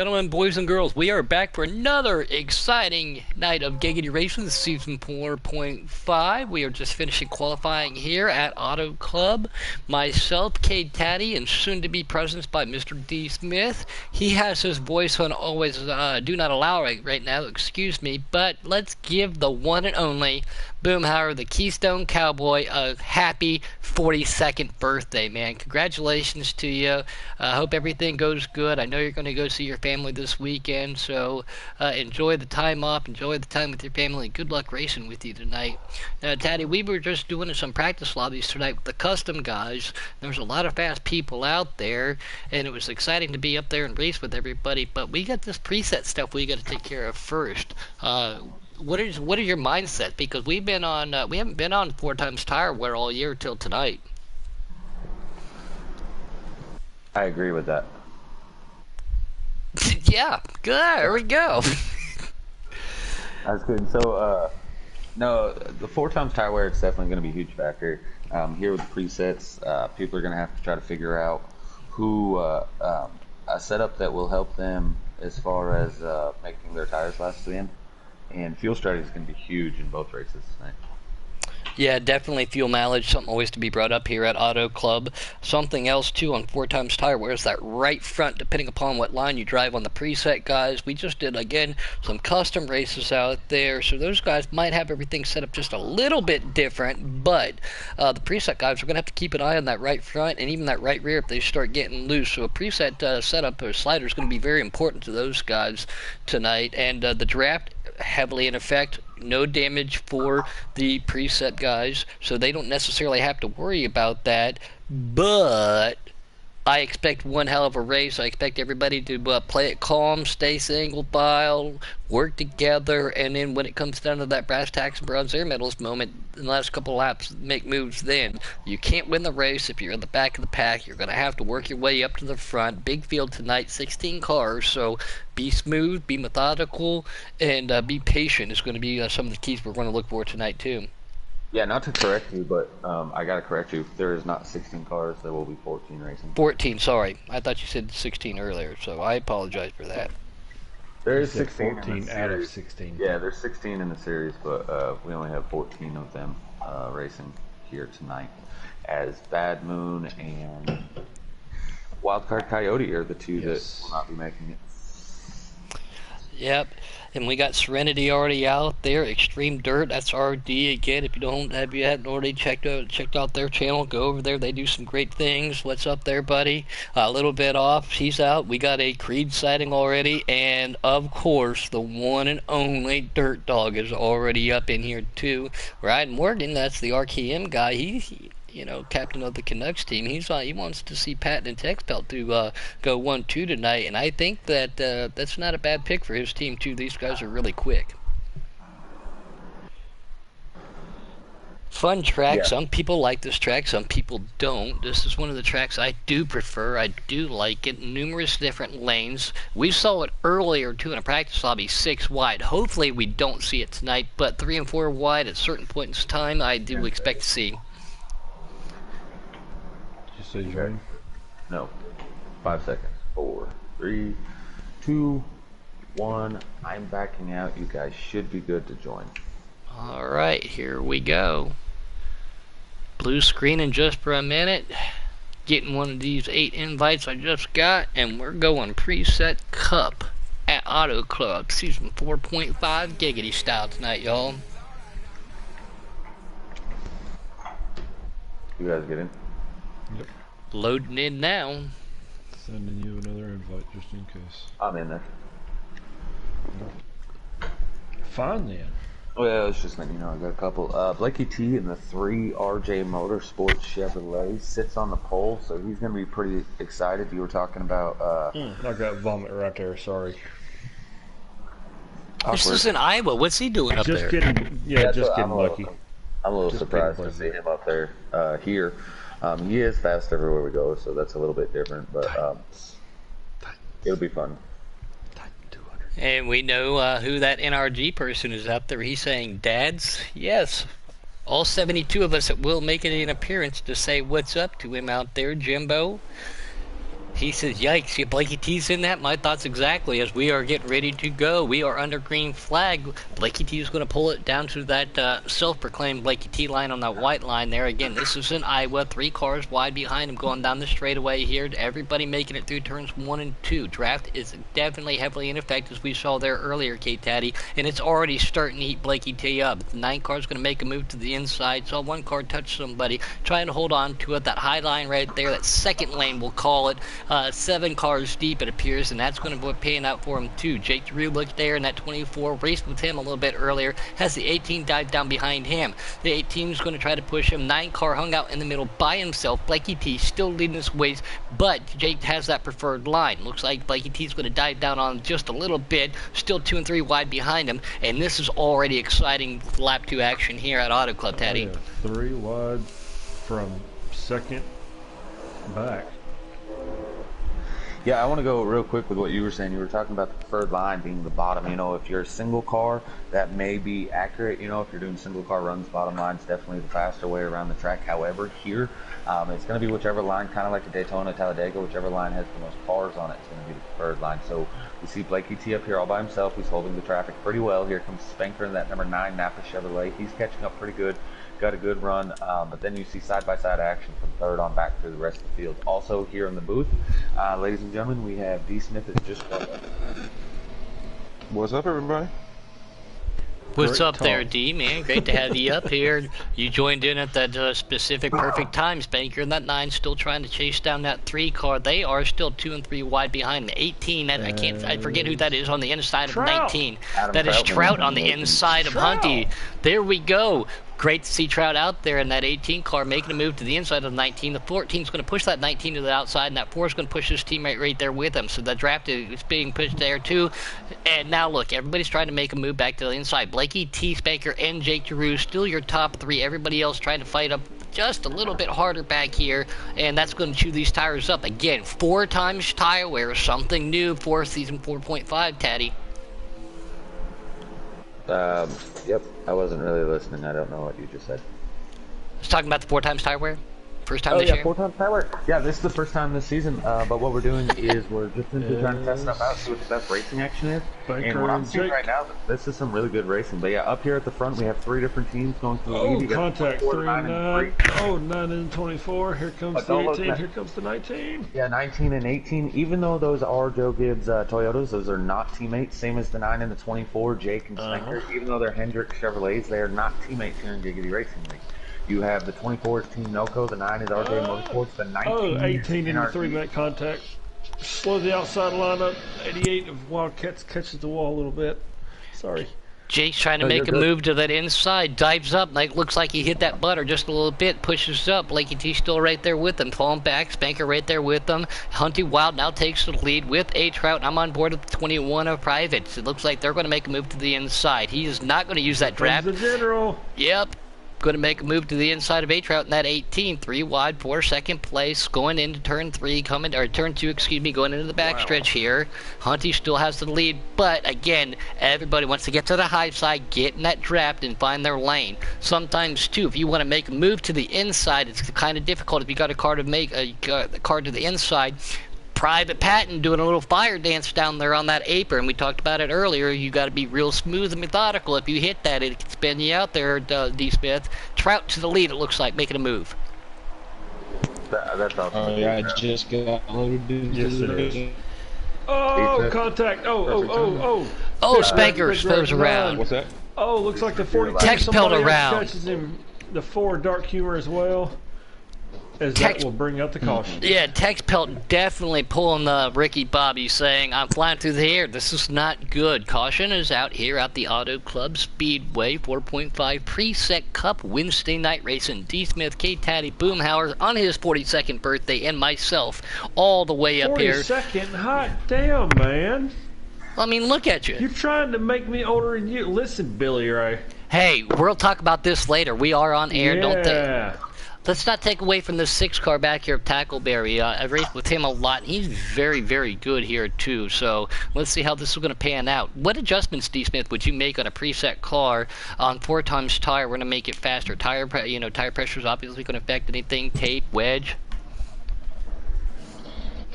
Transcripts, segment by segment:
Gentlemen, boys and girls, we are back for another exciting night of Giggity Racing, Season 4.5. We are just finishing qualifying here at Auto Club. Myself, Cade Taddy, and soon-to-be presence by Mr. D. Smith. He has his voice on always do not allow right now, excuse me, but let's give the one and only Boomhauer, the Keystone Cowboy, a happy 42nd birthday, man. Congratulations to you. I hope everything goes good. I know you're going to go see your family this weekend, so enjoy the time off, enjoy the time with your family. Good luck racing with you tonight. Now, Taddy, we were just doing some practice lobbies tonight with the custom guys. There's a lot of fast people out there, and it was exciting to be up there and race with everybody, but we got this preset stuff we got to take care of first. What is your mindset? Because we haven't been on 4x tire wear all year till tonight. I agree with that. Yeah, good. There we go. That's good. So, no, the 4x tire wear is definitely going to be a huge factor. Here with the presets, people are going to have to try to figure out who a setup that will help them as far as making their tires last to the end. And fuel strategy is going to be huge in both races tonight. Yeah, definitely fuel mileage, something always to be brought up here at Auto Club. Something else, too, on 4x tire wear is that right front, depending upon what line you drive on the preset, guys. We just did, again, some custom races out there, so those guys might have everything set up just a little bit different, but the preset guys are going to have to keep an eye on that right front and even that right rear if they start getting loose. So a preset setup or slider is going to be very important to those guys tonight, and the draft heavily in effect. No damage for the preset guys, so they don't necessarily have to worry about that, but I expect one hell of a race. I expect everybody to play it calm, stay single file, work together, and then when it comes down to that brass tacks and bronze air medals moment in the last couple laps, make moves then. You can't win the race if you're in the back of the pack. You're going to have to work your way up to the front. Big field tonight, 16 cars, so be smooth, be methodical, and be patient is going to be some of the keys we're going to look for tonight too. Yeah, not to correct you, but I got to correct you. There is not 16 cars. There will be 14 racing. 14, sorry. I thought you said 16 earlier, so I apologize for that. There is 16 14 out of 16. Yeah, there's 16 in the series, but we only have 14 of them racing here tonight. As Bad Moon and Wildcard Coyote are the two that will not be making it. Yep, and we got Serenity already out there. Extreme Dirt, that's RD again. If you hadn't already checked out their channel, go over there. They do some great things. What's up there, buddy? A little bit off. He's out. We got a Creed sighting already, and of course, the one and only Dirt Dog is already up in here too. Ryan Morgan, that's the RKM guy. He captain of the Canucks team. He wants to see Patton and Texpelt to go 1-2 tonight, and I think that that's not a bad pick for his team too. These guys are really quick. Fun track. Yeah. Some people like this track, some people don't. This is one of the tracks I do prefer. I do like it. Numerous different lanes. We saw it earlier too in a practice lobby, 6 wide. Hopefully we don't see it tonight, but 3 and 4 wide at certain points in time I do expect to see. Say join? No. 5 seconds. 4, 3, 2, 1. I'm backing out. You guys should be good to join. Alright, here we go. Blue screen in just for a minute. Getting one of these 8 invites I just got, and we're going preset cup at Auto Club, season 4.5 Giggity style tonight, y'all. You guys get in? Yep. Loading in now. Sending you another invite just in case. I'm in there. Fine then. Well, it's just letting you know I got a couple. Blakey T in the 3 RJ Motorsports Chevrolet sits on the pole, so he's going to be pretty excited. You were talking about... I got vomit right there, sorry. This is in Iowa. What's he doing up there? Just getting lucky. I'm a little surprised to see him up there here. He is fast everywhere we go, so that's a little bit different, but it'll be fun. And we know who that NRG person is out there. He's saying, Dads, yes. All 72 of us that will make it an appearance to say what's up to him out there, Jimbo. He says, yikes, yeah, Blakey T's in that? My thoughts exactly. As we are getting ready to go, we are under green flag. Blakey T is going to pull it down to that self-proclaimed Blakey T line on that white line there. Again, this is in Iowa. 3 cars wide behind him going down the straightaway here. Everybody making it through turns 1 and 2. Draft is definitely heavily in effect, as we saw there earlier, K-Taddy. And it's already starting to heat Blakey T up. The 9 car's going to make a move to the inside. Saw 1 car touch somebody. Trying to hold on to it. That high line right there, that second lane, we'll call it. 7 cars deep, it appears, and that's going to be paying out for him too. Jake Drew looked there in that 24, raced with him a little bit earlier, has the 18 dive down behind him. The 18 is going to try to push him. 9 car hung out in the middle by himself. Blakey T still leading this ways, but Jake has that preferred line. Looks like Blakey T is going to dive down on him just a little bit, still 2 and 3 wide behind him, and this is already exciting lap 2 action here at Autoclub, Teddy. Oh, yeah. 3 wide from second back. Yeah, I want to go real quick with what you were saying. You were talking about the preferred line being the bottom. You know, if you're a single car, that may be accurate. You know, if you're doing single car runs, bottom line's definitely the faster way around the track. However, here, it's going to be whichever line, kind of like a Daytona, Talladega, whichever line has the most cars on it is going to be the preferred line. So we see Blakey T up here all by himself. He's holding the traffic pretty well. Here comes Spanker in that number 9 Napa Chevrolet. He's catching up pretty good. Got a good run, but then you see side-by-side action from third on back through the rest of the field. Also here in the booth, ladies and gentlemen, we have D. Smith has just What's up, everybody? What's Great up talk. there, D, man? Great to have you up here. You joined in at that specific perfect time, Spanker, and that 9 still trying to chase down that 3 car. They are still 2 and 3 wide behind the 18. That, I forget who that is on the inside of Trout. 19. Adam That is Troutman. Trout on the inside of Hunty. There we go. Great to see Trout out there in that 18 car making a move to the inside of the 19. The 14 is going to push that 19 to the outside, and that 4 is going to push his teammate right there with him. So the draft is being pushed there too. And now look, everybody's trying to make a move back to the inside. Blakey, T. Spanker, and Jake Giroux still your top 3. Everybody else trying to fight up just a little bit harder back here, and that's going to chew these tires up. Again, 4 times tire wear, something new for season 4.5, Taddy. Yep, I wasn't really listening. I don't know what you just said. I was talking about the 4 times tire wear. First time Oh this yeah, year. 4 times power. Yeah, this is the first time this season. But what we're doing is we're just simply trying to test stuff out, see what the best racing action is. And what I'm seeing right now, this is some really good racing. But yeah, up here at the front, we have 3 different teams going through the lead. Oh, You got contact 24, 3 9, and and 9. 3. Oh, 9 and 24. Here comes But the don't look 18. at- Here comes the 19. Yeah, 19 and 18. Even though those are Joe Gibbs Toyotas, those are not teammates. Same as the 9 and the 24, Jake and Spanker. Even though they're Hendrick Chevrolets, they are not teammates here in Giggity Racing League. You have the 24 is Team Noco, the 9 is RJ Motorsports, the 19 Oh, is 18 in the NRG. 3-minute contact. Slow the outside lineup. 88 of Wildcats catches the wall a little bit. Sorry. Jake's trying to No, make a you're good. move to that inside, dives up, like looks like he hit that butter just a little bit, pushes up. Blakey T still right there with him, falling back. Spanker right there with them. Hunty Wild now takes the lead with a Trout. I'm on board with the 21 of Privates. It looks like they're going to make a move to the inside. He is not going to use that draft. Comes the general. Yep. Going to make a move to the inside of A-Trout in that 18. 3 wide for second place. Going into turn 3, turn 2, excuse me, going into the backstretch here. Hunty still has the lead, but again, everybody wants to get to the high side, get in that draft, and find their lane. Sometimes, too, if you want to make a move to the inside, it's kind of difficult if you got a car to make a car to the inside. Private Patton doing a little fire dance down there on that apron. We talked about it earlier. You got to be real smooth and methodical. If you hit that, it can spin you out there, D. Smith. Trout to the lead, it looks like, making a move. That's awesome. Oh yeah, I just got loaded. Yes, it is. Oh, Defense. contact. Oh. Oh, Spanker goes around. What's that? Oh, looks like the 42. Text somebody pelt else around. catches him. The 4 dark humor as well. As Text- that will bring out the caution. Yeah, Tex Pelt definitely pulling the Ricky Bobby, saying, I'm flying through the air. This is not good. Caution is out here at the Auto Club Speedway 4.5 Preset Cup Wednesday night racing. D. Smith, K. Taddy, Boomhauer on his 42nd birthday, and myself all the way up here. 42nd? Hot damn, man. I mean, look at you. You're trying to make me older than you. Listen, Billy Ray. Hey, we'll talk about this later. We are on air, don't they? Yeah. Let's not take away from the 6 car back here of Tackleberry. I've raced with him a lot. He's very, very good here, too. So let's see how this is going to pan out. What adjustments, D. Smith, would you make on a preset car on 4 times tire? We're going to make it faster. Tire pressure is obviously going to affect anything. Tape, wedge.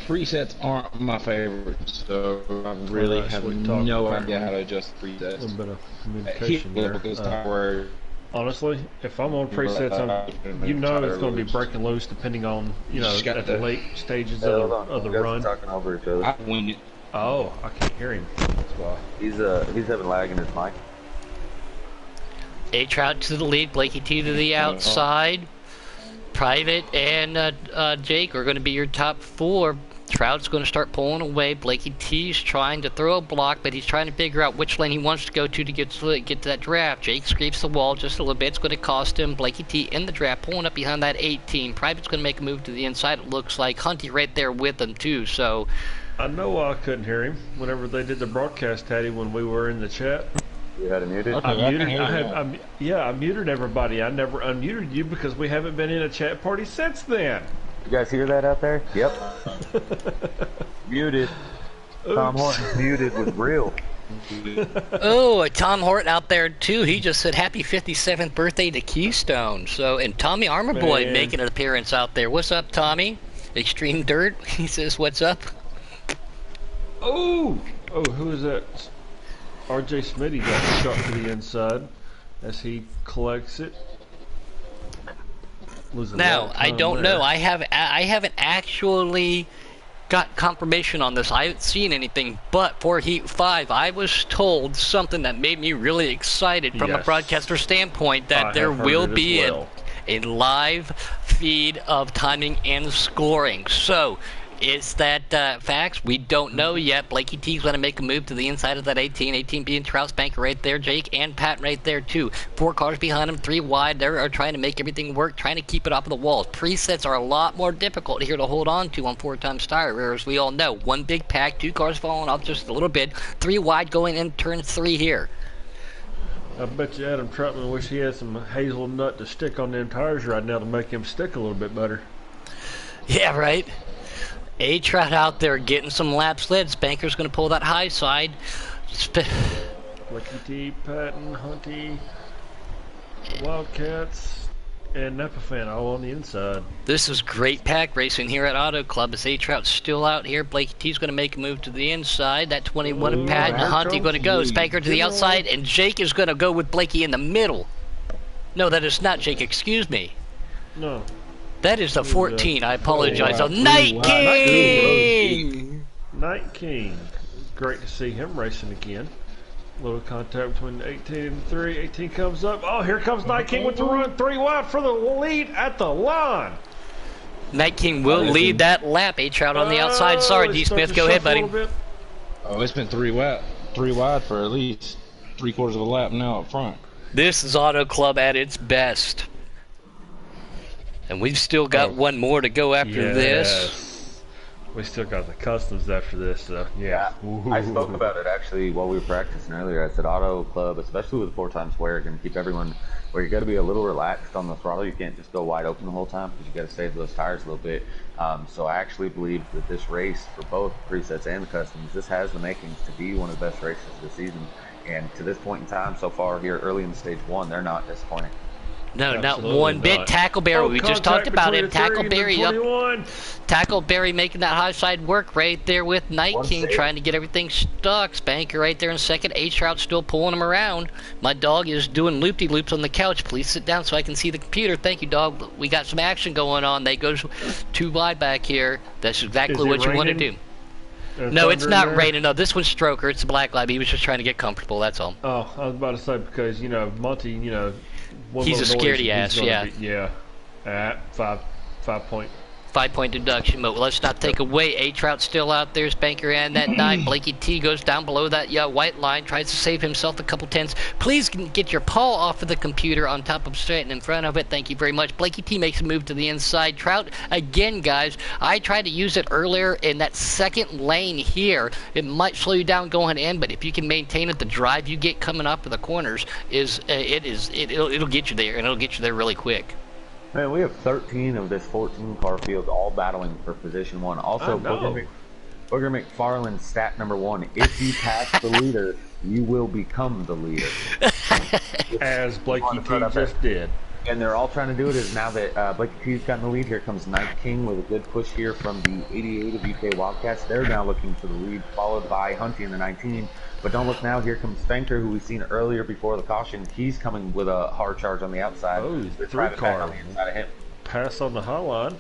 presets aren't my favorite, so I really Well, have we talked no about idea that. how to adjust A presets. little bit of Heat communication there. level is where Honestly, if I'm on presets, you know it's going to be breaking loose depending on, just got at the the- late stages Hey, hold of on. the You guys are run. talking over each other. I win it. Oh, I can't hear him. That's why. He's having lag in his mic. A-Trout to the lead, Blakey T to the outside. Private and Jake are going to be your top four. Trout's going to start pulling away. Blakey T's trying to throw a block, but he's trying to figure out which lane he wants to go to get to that draft. Jake scrapes the wall just a little bit. It's going to cost him. Blakey T in the draft, pulling up behind that 18. Private's going to make a move to the inside. It looks like Hunty right there with him too. So I know why I couldn't hear him whenever they did the broadcast, Taddy, when we were in the chat. You had it muted. Okay. I I can muted. hear you now. I muted everybody. I never unmuted you because we haven't been in a chat party since then. You guys hear that out there? Yep. Muted. Tom Horton's muted was real. oh, Tom Horton out there too. He just said happy 57th birthday to Keystone. So and Tommy Armor Boy Man. making an appearance out there. What's up, Tommy? Extreme Dirt. He says, "What's up?" Oh, who is that? R.J. Smitty got shot to the inside as he collects it. Losing a lot Now, of I time don't there. know. I haven't actually got confirmation on this. I haven't seen anything, but for Heat 5, I was told something that made me really excited from a Yes. broadcaster standpoint that I there have heard will it as be well. a live feed of timing and scoring. So, is that facts? We don't know yet. Blakey T's going to make a move to the inside of that 18. 18 being Trout's Banker right there. Jake and Pat right there, too. 4 cars behind him, 3 wide. They're trying to make everything work, trying to keep it off of the walls. Presets are a lot more difficult here to hold on to on 4x tire, as we all know. 1 big pack, 2 cars falling off just a little bit. 3 wide going in turn 3 here. I bet you Adam Troutman wish he had some hazelnut to stick on them tires right now to make him stick a little bit better. Yeah, right? A-Trout out there getting some lap sleds. Banker's going to pull that high side. Lucky T, Patton, Hunty, Wildcats, and Napa Fan all on the inside. This is great pack racing here at Auto Club. As A-Trout's still out here. Blakey T's going to make a move to the inside. That 21 Ooh, of Pat and here Hunty comes going to go. Lee. Spanker to the outside, and Jake is going to go with Blakey in the middle. No, that is not Jake. Excuse me. No. That is the 14. I apologize. wow. Oh, Night Wow. King! Night King. Great to see him racing again. Little contact between 18 and 3. 18 comes up. Oh, here comes Night King with the run. 3 wide for the lead at the line. Night King will lead that lap. A-Trout on the outside. Sorry, Oh, D. he's starting Smith. to Go ahead, shuffle a buddy. little bit. Oh, it's been 3 wide for at least 3/4 of a lap now up front. This is Auto Club at its best. And we've still got one more to go after this. Yes. We still got the customs after this, so yeah. I spoke about it actually while we were practicing earlier. I said Auto Club, especially with 4x square, going to keep everyone where you got to be a little relaxed on the throttle. You can't just go wide open the whole time because you got to save those tires a little bit. So I actually believe that this race for both presets and the customs, this has the makings to be one of the best races this season. And to this point in time, so far here early in stage 1, they're not disappointing. No, not Absolutely one bit. not. Tackleberry, we just talked about him. Tackleberry up. 21. Tackleberry making that high side work right there with Night One King save. trying to get everything stuck. Spanker right there in second. A-Trout still pulling him around. My dog is doing loop-de-loops on the couch. Please sit down so I can see the computer. Thank you, dog. We got some action going on. They go 2 wide back here. That's exactly Is it what you want to do. raining? There's No, it's thunder in not there? raining. No, this one's Stroker. It's a black lab. He was just trying to get comfortable. That's all. Oh, I was about to say because Monty, one He's little a noise, scaredy he's ass, gonna yeah. be- yeah. At 5 point. 5-point deduction, but let's not take away. A-Trout still out there, Spanker and that 9. Blakey T goes down below that white line, tries to save himself a couple tenths. Please get your paw off of the computer on top of straight and in front of it. Thank you very much. Blakey T makes a move to the inside. Trout, again, guys, I tried to use it earlier in that second lane here. It might slow you down going in, but if you can maintain it, the drive you get coming up to the corners it'll get you there, and it'll get you there really quick. Man, we have 13 of this 14 car field all battling for position 1. Also, I know. Booger McFarland's stat number 1: if you pass the leader, you will become the leader. As Blakey wanna T put up just did. And they're all trying to do it is now that Blake T's gotten the lead. Here comes Night King with a good push here from the 88 of UK Wildcats. They're now looking for the lead, followed by Hunty in the 19. But don't look now. Here comes Spanker, who we've seen earlier before the caution. He's coming with a hard charge on the outside. Oh, They're 3 car. on the inside of him. Pass on the high line.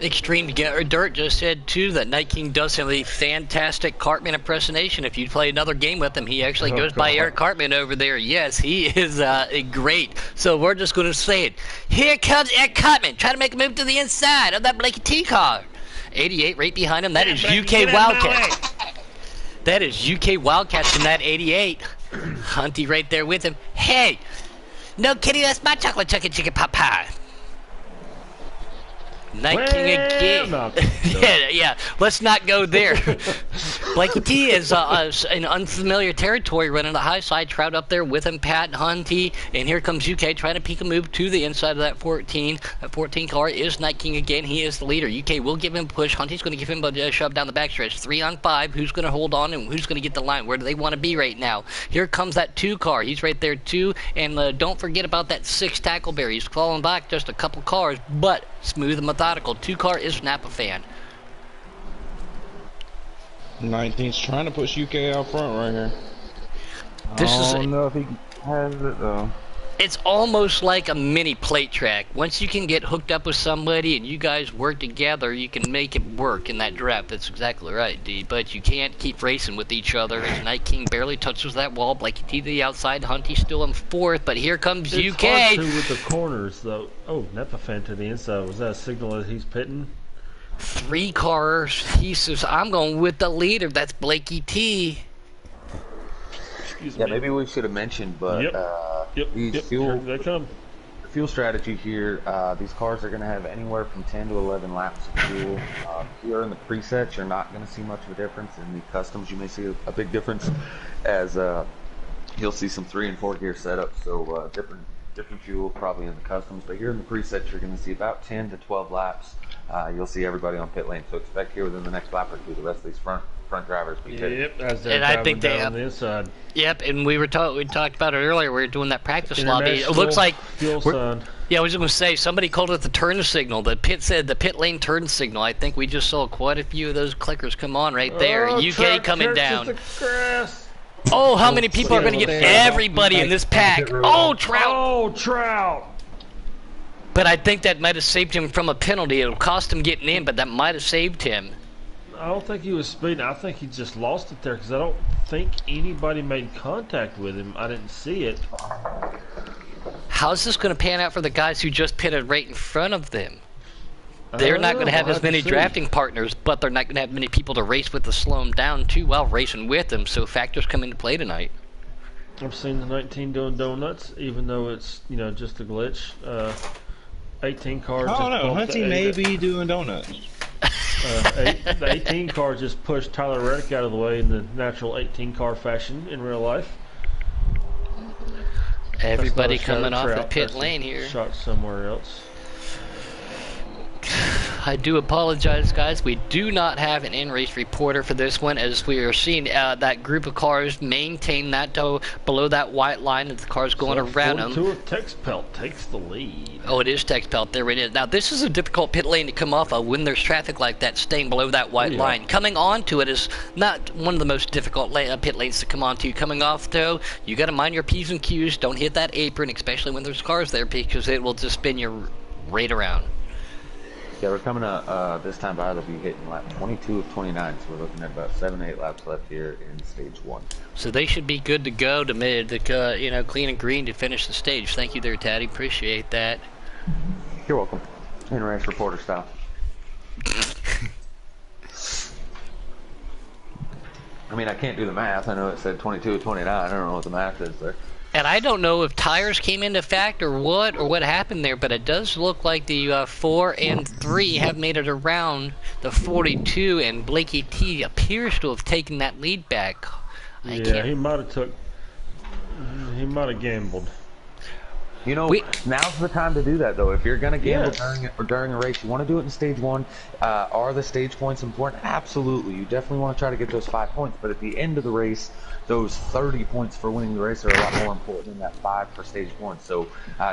Extreme Dirt just said too that Night King does have a fantastic Cartman impersonation. If you play another game with him, he actually goes by Eric Cartman over there. Yes, he is great. So we're just going to say it. Here comes Eric Cartman, trying to make a move to the inside of that Blakey T car. 88 right behind him. That is UK Wildcats. That is UK Wildcats in that 88. Hunty right there with him. Hey, no kidding, that's my chocolate chicken pot pie. Night King again. yeah. Let's not go there. Blakey T is in unfamiliar territory, running the high side. Trout up there with him, Pat and Hunty. And here comes UK trying to peek a move to the inside of that 14. That 14 car is Night King again. He is the leader. UK will give him a push. Hunty's going to give him a shove down the backstretch. 3 on 5. Who's going to hold on and who's going to get the line? Where do they want to be right now? Here comes that 2 car. He's right there too. And don't forget about that 6 Tackleberry. He's falling back just a couple cars, but smooth and methodical. 2 car is Napa fan. 19's trying to push UK out front right here. I don't know if he has it though. It's almost like a mini plate track. Once you can get hooked up with somebody and you guys work together, you can make it work in that draft. That's exactly right, D. But you can't keep racing with each other. As Night King barely touches that wall. Blakey T to the outside. Hunty still in 4th, but here comes it's UK. Hard to with the corners, though. Oh, Napa fan to the inside. Was that a signal that he's pitting? 3 cars. He says, I'm going with the leader. That's Blakey T. Excuse Yeah, me. maybe we should have mentioned, but these Here they come. fuel strategy here, these cars are going to have anywhere from 10 to 11 laps of fuel. Here in the presets, you're not going to see much of a difference. In the customs, you may see a big difference, as you'll see some 3 and 4 gear setups, so different fuel probably in the customs. But here in the presets, you're going to see about 10 to 12 laps. You'll see everybody on pit lane, so expect here within the next lap or two, the rest of these front drivers be pitting. Yep, as they're And I think driving they down the inside. Yep, and we talked about it earlier. We were doing that practice lobby. It International looks like fuel sign. yeah, I was going to say somebody called it the turn signal. The pit said the pit lane turn signal. I think we just saw quite a few of those clickers come on right there. Oh, UK coming down. The grass. Oh, how many people are going to get everybody in this pack? Oh, Trout. Oh, Trout. But I think that might have saved him from a penalty. It'll cost him getting in, but that might have saved him. I don't think he was speeding. I think he just lost it there because I don't think anybody made contact with him. I didn't see it. How's this going to pan out for the guys who just pitted right in front of them? They're not going to have as many drafting partners, but they're not going to have many people to race with to slow them down too while racing with them, so factors come into play tonight. I've seen the 19 doing donuts, even though it's, just a glitch. 18 cars. Oh no, Hunty may be doing donuts. The 18 car just pushed Tyler Reddick out of the way in the natural 18 car fashion in real life. Everybody coming off the pit lane here. Shot somewhere else. I do apologize, guys. We do not have an in-race reporter for this one, as we are seeing that group of cars maintain that below that white line as the cars going around them. 42 of Texpelt takes the lead. Oh, it is Texpelt. There it is. Now, this is a difficult pit lane to come off of when there's traffic like that staying below that white line. Coming onto it is not one of the most difficult pit lanes to come onto. Coming off, though, you got to mind your P's and Q's. Don't hit that apron, especially when there's cars there, because it will just spin you right around. Yeah, we're coming up this time by. They'll be hitting lap 22 of 29, so we're looking at about 7-8 laps left here in stage 1. So they should be good to go to clean and green to finish the stage. Thank you there, Taddy. Appreciate that. You're welcome. In-race reporter style. I mean, I can't do the math. I know it said 22 of 29. I don't know what the math is there. And I don't know if tires came into effect or what happened there, but it does look like the 4 and 3 have made it around the 42, and Blakey T appears to have taken that lead back. He might have gambled. You know, We now's the time to do that, though. If you're going to gamble during a race, you want to do it in stage 1. Are the stage points important? Absolutely. You definitely want to try to get those 5 points. But at the end of the race, those 30 points for winning the race are a lot more important than that 5 for stage 1. So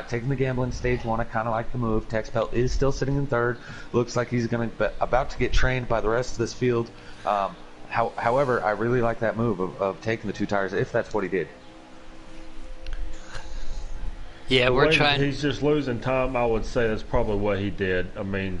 taking the gamble in stage 1, I kind of like the move. Texpelt is still sitting in 3rd. Looks like he's about to get trained by the rest of this field. However, I really like that move of taking the 2 tires, if that's what he did. Yeah, we're trying. He's just losing time. I would say that's probably what he did. I mean,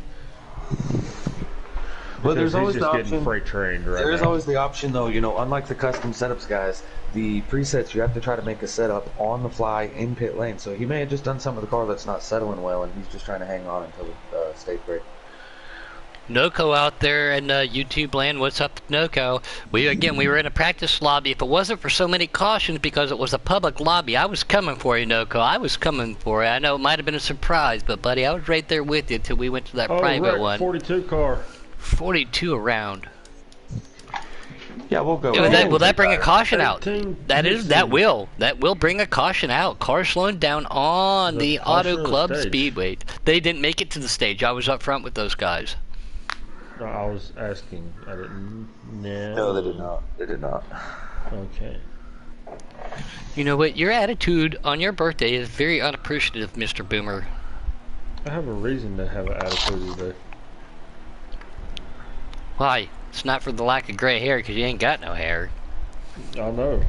well, there's always he's the just option. getting freight trained right There's now. always the option, though. You know, unlike the custom setups guys, the presets you have to try to make a setup on the fly in pit lane. So he may have just done something with the car that's not settling well, and he's just trying to hang on until the stage break. Noco out there in YouTube land, what's up, Noco? We were in a practice lobby. If it wasn't for so many cautions because it was a public lobby, I was coming for you, Noco. I was coming for you. I know it might have been a surprise, but buddy, I was right there with you until we went to that private right, one. 42 car. 42 around. Yeah, we'll go. Will that bring a caution out? 18, That will bring a caution out. Car slowing down on the Auto Club Speedway. They didn't make it to the stage. I was up front with those guys. No, I was asking. I didn't. No, they did not. They did not. Okay. You know what? Your attitude on your birthday is very unappreciative, Mr. Boomer. I have a reason to have an attitude today. Why? It's not for the lack of gray hair, because you ain't got no hair. I know.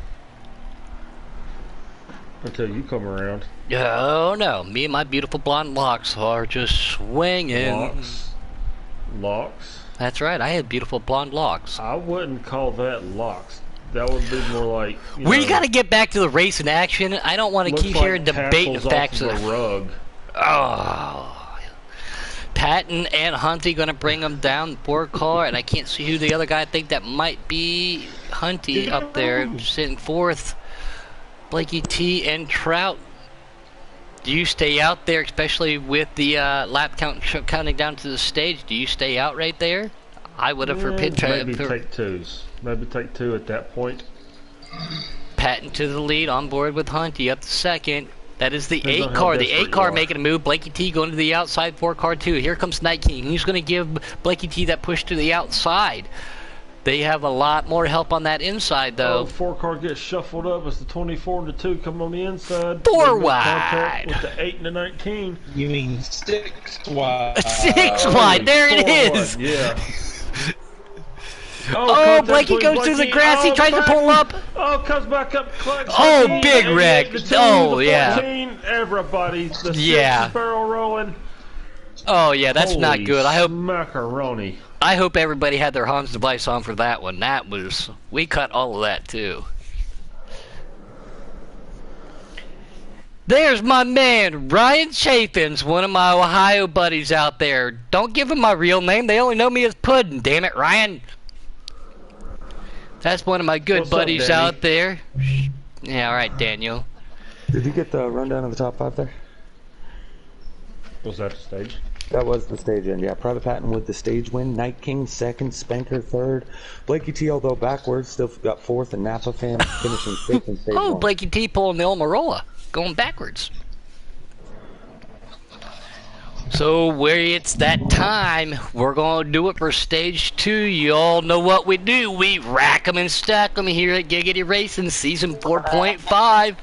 Until you come around. Oh no, me and my beautiful blonde locks are just swinging. Locks? That's right, I had beautiful blonde locks. I wouldn't call that locks. That would be more like. We gotta get back to the race in action. I don't want to keep like hearing debate the facts of a rug. Oh. Patton and Hunty gonna bring them down the poor car, and I can't see who the other guy. I think that might be Hunty up there sitting 4th. Blakey T and Trout. Do you stay out there, especially with the lap count counting down to the stage? Do you stay out right there? I would have for pit track. Maybe take 2s. Maybe take 2 at that point. Patton to the lead, on board with Hunty up to 2nd. That is the Depends 8 on how car. The desperate 8 car you are. making a move. Blakey T going to the outside, 4 car 2. Here comes Night King. He's going to give Blakey T that push to the outside. They have a lot more help on that inside, though. 4 car gets shuffled up as the 24 and the 2 come on the inside. 4 They make contact wide. with the 8 and the 19. You mean 6 wide? 6 wide. There it is. Yeah. Oh, Blakey goes through the grass. He tries to pull up. Oh, comes back up. Clutch. Oh, big wreck. The 2, Oh, the yeah. 14, everybody. The 6 Yeah. is barrel rolling. Oh yeah, that's not Holy good. macaroni. I hope everybody had their Hans device on for that one. We cut all of that too. There's my man, Ryan Chafins, one of my Ohio buddies out there. Don't give him my real name. They only know me as Puddin', damn it, Ryan. That's one of my good What's up, buddies Danny? out there. Yeah, alright, Daniel. Did you get the rundown of the top 5 there? Was that the stage? That was the stage end, yeah. Private Patton with the stage win. Night King 2nd, Spanker 3rd. Blakey T, although backwards, still got 4th, and Napa fan finishing 5th in stage Oh, 1. Blakey T pulling the Almirola, going backwards. So where it's that time, we're going to do it for stage 2. You all know what we do. We rack 'em and stack 'em here at Giggity Racing Season 4.5.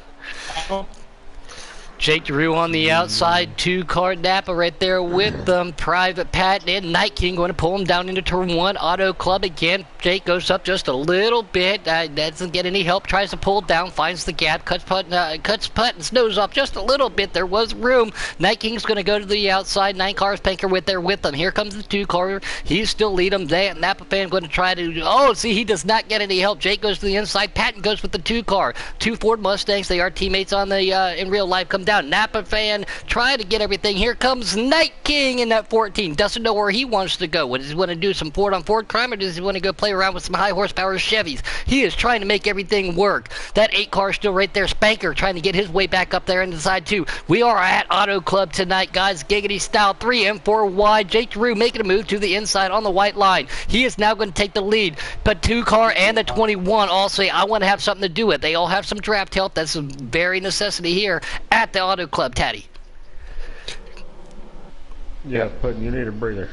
Jake Drew on the outside, 2 car Napa right there with them. Private Pat and Night King going to pull him down into turn 1. Auto Club again. Jake goes up just a little bit. Doesn't get any help. Tries to pull down. Finds the gap. Cuts Putton's nose off just a little bit. There was room. Night King's going to go to the outside. 9 cars Panker with them. Here comes the 2 car. He's still lead him. Napa fan going to try to. Oh, see, he does not get any help. Jake goes to the inside. Patton goes with the 2 car. 2 Ford Mustangs. They are teammates on the in real life. Come down. Napa fan trying to get everything. Here comes Night King in that 14. Doesn't know where he wants to go. Does he want to do some Ford on Ford crime, or does he want to go play around with some high horsepower Chevys? He is trying to make everything work. That 8 car still right there. Spanker trying to get his way back up there into side 2. We are at Auto Club tonight, guys. Giggity style 3 and 4 wide. Jake Drew making a move to the inside on the white line. He is now going to take the lead. But 2 car and the 21 all say, I want to have something to do with it. They all have some draft help. That's a very necessity here at the Auto Club, Taddy. Yeah, but you need a breather.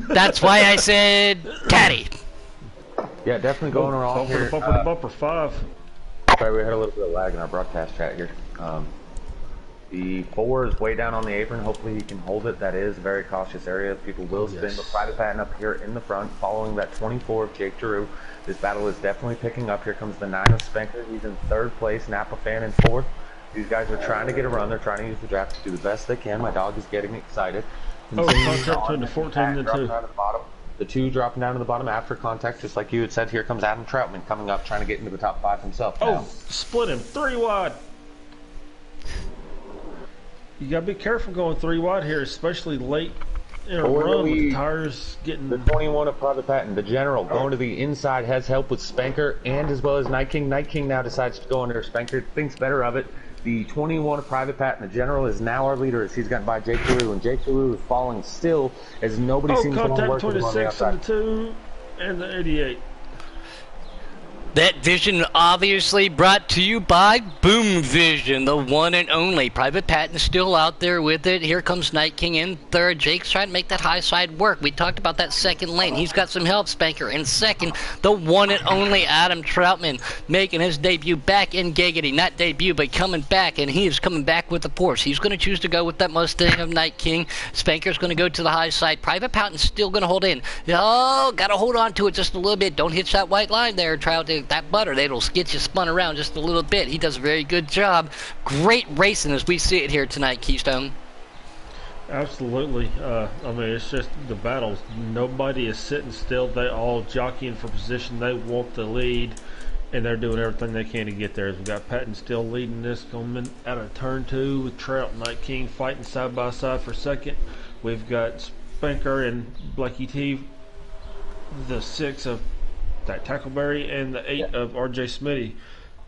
That's why I said Taddy. Yeah, definitely going wrong Bumper here. to bumper to bumper, 5. Sorry, we had a little bit of lag in our broadcast chat here. The 4 is way down on the apron. Hopefully he can hold it. That is a very cautious area. People will spin, but Private Patton up here in the front, following that 24 of Jake Giroux. This battle is definitely picking up. Here comes the 9 of Spanker. He's in 3rd place. Napa Fan in 4th. These guys are trying to get a run. They're trying to use the draft to do the best they can. My dog is getting excited. Contact between the 14 and the 2. The 2 dropping down to the bottom after contact, just like you had said. Here comes Adam Troutman coming up, trying to get into the top 5 himself. Oh, split him 3 wide. You gotta be careful going 3 wide here, especially late in a run with the tires getting. The 21 of Private Patton, the general, going to the inside, has help with Spanker and as well as Night King. Night King now decides to go under. Spanker thinks better of it. The 21 of Private Patton, the general, is now our leader as he's gotten by Jake Giroux, and Jake Giroux is falling still as nobody seems to want to work with him on the outside. Contact 26 and the 2 and the 88. That vision obviously brought to you by Boom Vision, the one and only. Private Patton still out there with it. Here comes Night King in 3rd. Jake's trying to make that high side work. We talked about that 2nd lane. He's got some help, Spanker. In 2nd, the one and only Adam Troutman making his debut back in Giggity. Not debut, but coming back, and he is coming back with the force. He's going to choose to go with that Mustang of Night King. Spanker's going to go to the high side. Private Patton's still going to hold in. Oh, got to hold on to it just a little bit. Don't hitch that white line there, Trout. That butter, that'll get you spun around just a little bit. He does a very good job. Great racing as we see it here tonight, Keystone. Absolutely. I mean, it's just the battles. Nobody is sitting still. They all jockeying for position. They want the lead, and they're doing everything they can to get there. We've got Patton still leading this, coming out of turn 2 with Trout and Night King fighting side by side for 2nd. We've got Spanker and Blakey T, the 6 of that Tackleberry, and the 8 of RJ Smitty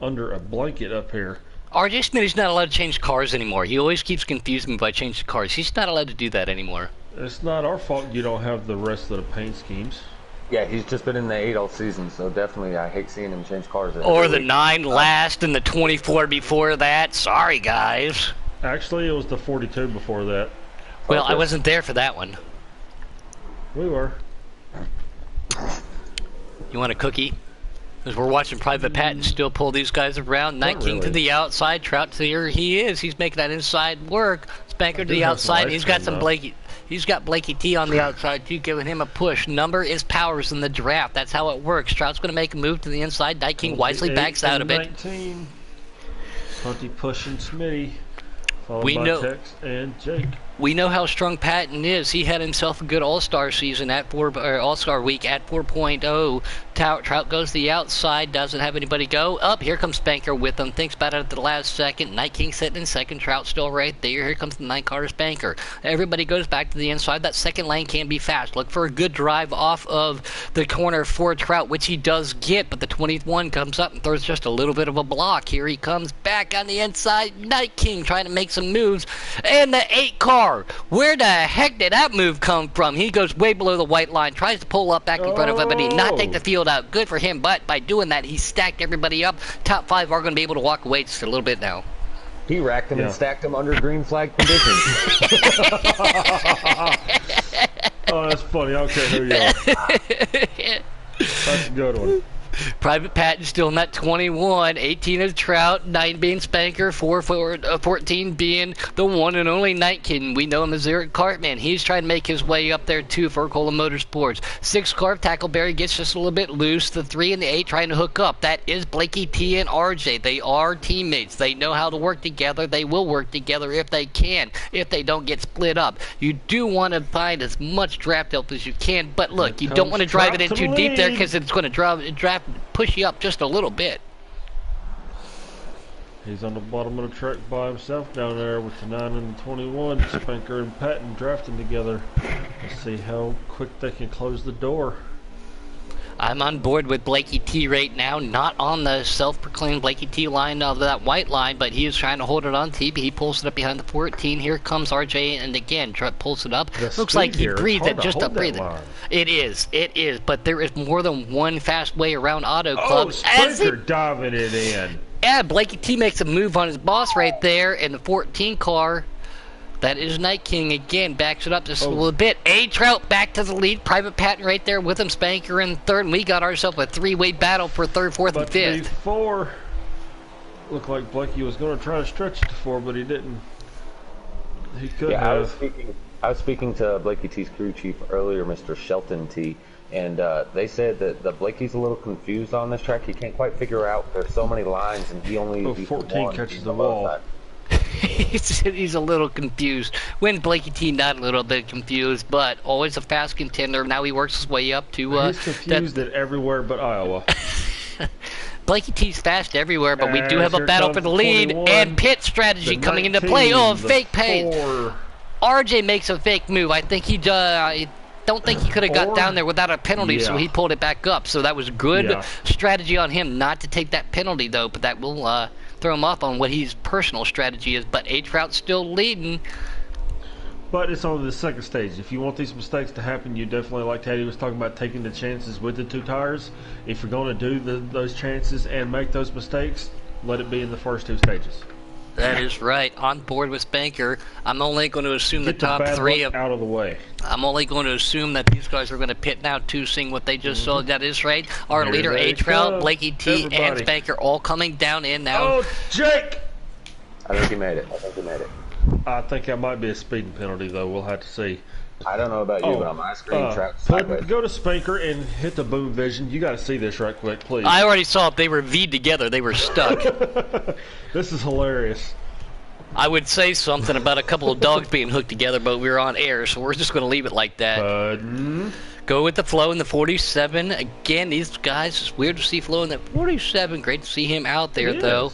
under a blanket up here. RJ Smitty's not allowed to change cars anymore. He always keeps confusing me by changing cars. He's not allowed to do that anymore. It's not our fault you don't have the rest of the paint schemes. Yeah, he's just been in the 8 all season, so definitely I hate seeing him change cars. Or the 9 last and the 24 before that. Sorry, guys. Actually, it was the 42 before that. Well, I wasn't there for that one. We were. You want a cookie? As we're watching Private Patton still pull these guys around. Night King to the outside. Trout to here he is. He's making that inside work. Spanker to the outside. He's got some Blakey. He's got Blakey T on the outside too, giving him a push. Number is powers in the draft. That's how it works. Trout's going to make a move to the inside. Night King wisely backs out of it. 19. Hunty pushing Smitty. Followed We by know. Tex and Jake. We know how strong Patton is. He had himself a good All-Star season at All-Star week at 4.0. Trout goes to the outside, doesn't have anybody go. Up, here comes Spanker with him. Thinks about it at the last second. Night King sitting in 2nd. Trout still right there. Here comes the 9 car Spanker. Everybody goes back to the inside. That 2nd lane can be fast. Look for a good drive off of the corner for Trout, which he does get. But the 21 comes up and throws just a little bit of a block. Here he comes back on the inside. Night King trying to make some moves. And the 8 car. Where the heck did that move come from? He goes way below the white line, tries to pull up back in front of everybody, not take the field out. Good for him, but by doing that, he stacked everybody up. Top 5 are going to be able to walk away just a little bit now. He racked them and stacked them under green flag conditions. Oh, that's funny. I don't care who you are. That's a good one. Private Patton still in that 21, 18 is Trout, 9 being Spanker, 14 being the one and only Night King. We know him as Eric Cartman. He's trying to make his way up there too for Cola Motorsports. 6 car Tackleberry gets just a little bit loose. The 3 and the 8 trying to hook up. That is Blakey T and RJ. They are teammates. They know how to work together. They will work together if they can, if they don't get split up. You do want to find as much draft help as you can, but look, you don't want to drive it in too deep there because it's going to push you up just a little bit. He's on the bottom of the track by himself down there with the 9 and the 21. Spanker and Patton drafting together. Let's see how quick they can close the door. I'm on board with Blakey T right now, not on the self-proclaimed Blakey T line of that white line, but he is trying to hold it on T. He pulls it up behind the 14. Here comes RJ, and again, pulls it up. Looks like he breathed it, just a breathe it. It is, but there is more than one fast way around Auto Club. Oh, Sprinter diving it in. Yeah, Blakey T makes a move on his boss right there, and the 14 car. That is Night King again, backs it up just a little bit. A-Trout back to the lead. Private Patton right there with him. Spanker in third. And we got ourselves a three-way battle for third, fourth, and fifth. Before, looked like Blakey was going to try to stretch it to 4, but he didn't. He could have. I was speaking to Blakey T's crew chief earlier, Mr. Shelton T, and they said that the Blakey's a little confused on this track. He can't quite figure out. There's so many lines, and he only 14 catches the wall. He's a little confused. When Blakey T not a little bit confused, but always a fast contender. Now he works his way up to. He's confused at everywhere but Iowa. Blakey T's fast everywhere, but we do have a battle for the lead and pit strategy coming into play. Oh, fake paint. RJ makes a fake move. I think I don't think he could have got down there without a penalty, so he pulled it back up. So that was good strategy on him not to take that penalty, though. But that will throw him off on what his personal strategy is. But A-Trout's still leading. But it's only the second stage. If you want these mistakes to happen, you definitely, like Teddy was talking about, taking the chances with the 2 tires. If you're going to do those chances and make those mistakes, let it be in the first 2 stages. That is right. On board with Spanker. I'm only going to assume the top 3 out of the way. I'm only going to assume that these guys are going to pit now too, seeing what they just saw. That is right. Our leader, A-Trout, Blakey T, and Spanker all coming down in now. Oh, Jake! I think he made it. I think that might be a speeding penalty, though. We'll have to see. I don't know about you, but on my screen, go to Spanker and hit the boom vision. You got to see this right quick, please. I already saw it. They were V'd together. They were stuck. This is hilarious. I would say something about a couple of dogs being hooked together, but we were on air, so we're just going to leave it like that. Go with the flow in the 47. Again, these guys, it's weird to see Flo in that 47. Great to see him out there, though.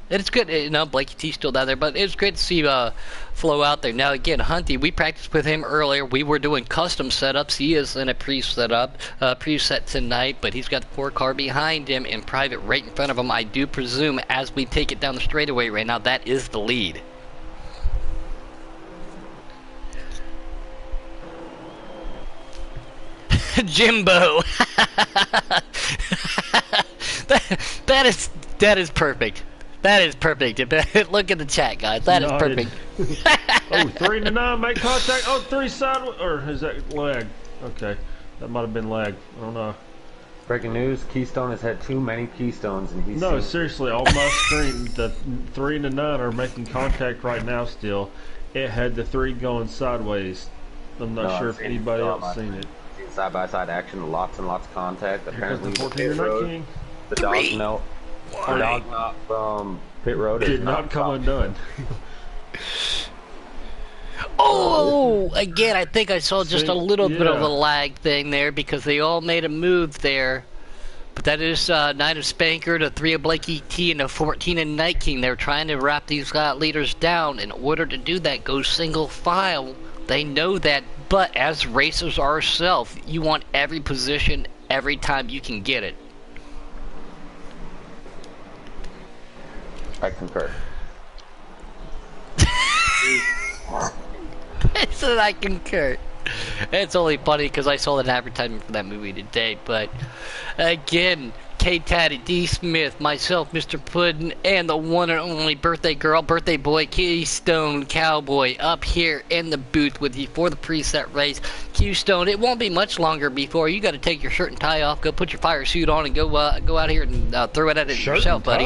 It's good, Blakey T's still down there, but it's great to see Flo out there. Now, again, Hunty, we practiced with him earlier. We were doing custom setups. He is in a preset tonight, but he's got the 4 car behind him in private right in front of him. I do presume as we take it down the straightaway right now, that is the lead. Jimbo. that is perfect. That is perfect. Look at the chat, guys. That is perfect. 3 to 9, make contact. 3 sideways. Or is that lag? Okay. That might have been lag. I don't know. Breaking news, Keystone has had too many Keystones. And he's seriously, on my screen, the 3 to 9 are making contact right now still. It had the 3 going sideways. I'm not sure if anybody else seen it. Side-by-side action, lots and lots of contact. Apparently, the dog knot from pit road did not come undone. Again, I think I saw just a little bit of a lag thing there because they all made a move there. But that is 9 of Spanker to 3 of Blakey T and a 14 of Night King. They're trying to wrap these leaders down. In order to do that, go single file. They know that, but as racers ourselves, you want every position every time you can get it. I concur. I said I concur. It's only funny because I saw an advertisement for that movie today, but again, K-Taddy, D. Smith, myself, Mr. Puddin', and the one and only birthday girl, birthday boy, Keystone Cowboy, up here in the booth with you for the preset race. Keystone, it won't be much longer before you got to take your shirt and tie off, go put your fire suit on, and go out here and throw it at it yourself, buddy.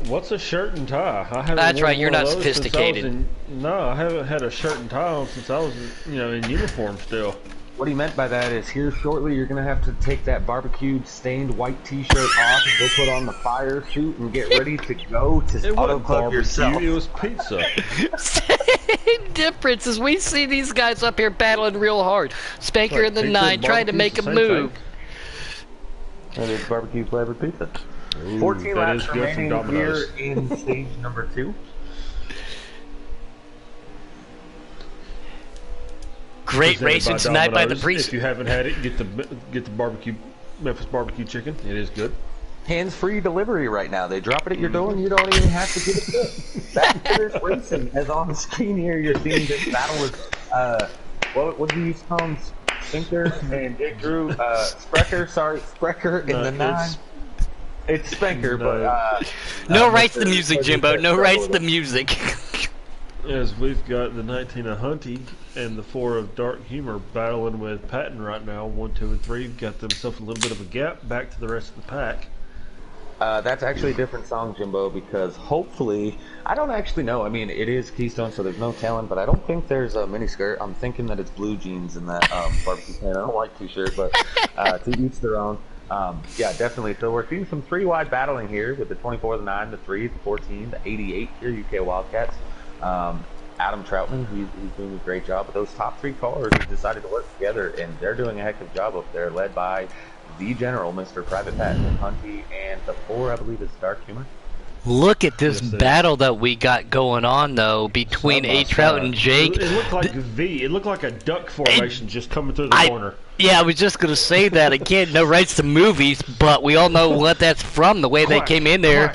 What's a shirt and tie? That's right, you're not sophisticated. I haven't had a shirt and tie on since I was, in uniform still. What he meant by that is here shortly you're going to have to take that barbecued stained white t-shirt off and go put on the fire suit and get ready to go to Autoclub yourself. It was pizza. Same difference as we see these guys up here battling real hard. Spanker in the 9 trying to make a move. That is barbecue flavored pizza. 14 laps remaining here in stage number 2. Great racing tonight by the Priest. If you haven't had it, get the barbecue Memphis barbecue chicken. It is good. Hands-free delivery right now. They drop it at your door, and you don't even have to give it to That's British Racing. As on the screen here, you're seeing this battle with, what do you use to call them? Spinker and Dick Drew, Sprecher in the 9. It's Spanker, but no rights to music, Jimbo. No rights to music. As we've got the 19 of Hunty and the 4 of Dark Humor battling with Patton right now, 1, 2, and 3. Got themselves a little bit of a gap back to the rest of the pack. That's actually a different song, Jimbo, because hopefully, I don't actually know. I mean, it is Keystone, so there's no telling, but I don't think there's a miniskirt. I'm thinking that it's blue jeans in that barbecue pan. I don't like t-shirt, but to each their own. Yeah, definitely. So we're seeing some 3-wide battling here with the 24, the 9, the 3, the 14, the 88 here, UK Wildcats. Adam Troutman, he's doing a great job. But those top 3 cars have decided to work together, and they're doing a heck of a job up there, led by the general, Mr. Private Pat Hunty, and the 4, I believe, is Dark Humor. Look at this battle that we got going on, though, between A-Trout and Jake. It looked like It looked like a duck formation just coming through the corner. Yeah, I was just going to say that again. No rights to movies, but we all know what that's from, the way they came in there.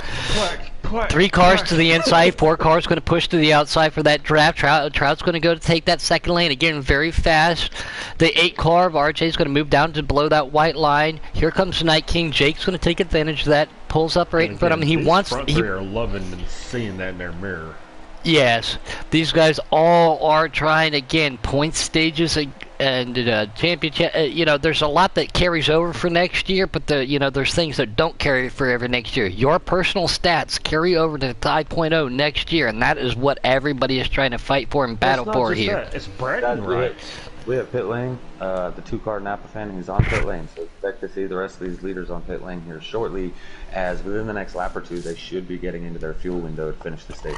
3 cars to the inside, 4 cars going to push to the outside for that draft. Trout's going to go to take that second lane again, very fast. The 8 car of RJ's going to move down to below that white line. Here comes the Night King. Jake's going to take advantage of that. Pulls up right in front of him. He wants. Front 3 are loving and seeing that in their mirror. Yes, these guys all are trying again point stages and championship. You know, there's a lot that carries over for next year, but there's things that don't carry forever next year. Your personal stats carry over to 5.0 next year, and that is what everybody is trying to fight for and battle for here. That. It's bragging rights. We have pit lane, the 2-car Napa fan. He's on pit lane, so expect to see the rest of these leaders on pit lane here shortly. As within the next lap or 2, they should be getting into their fuel window to finish the stage.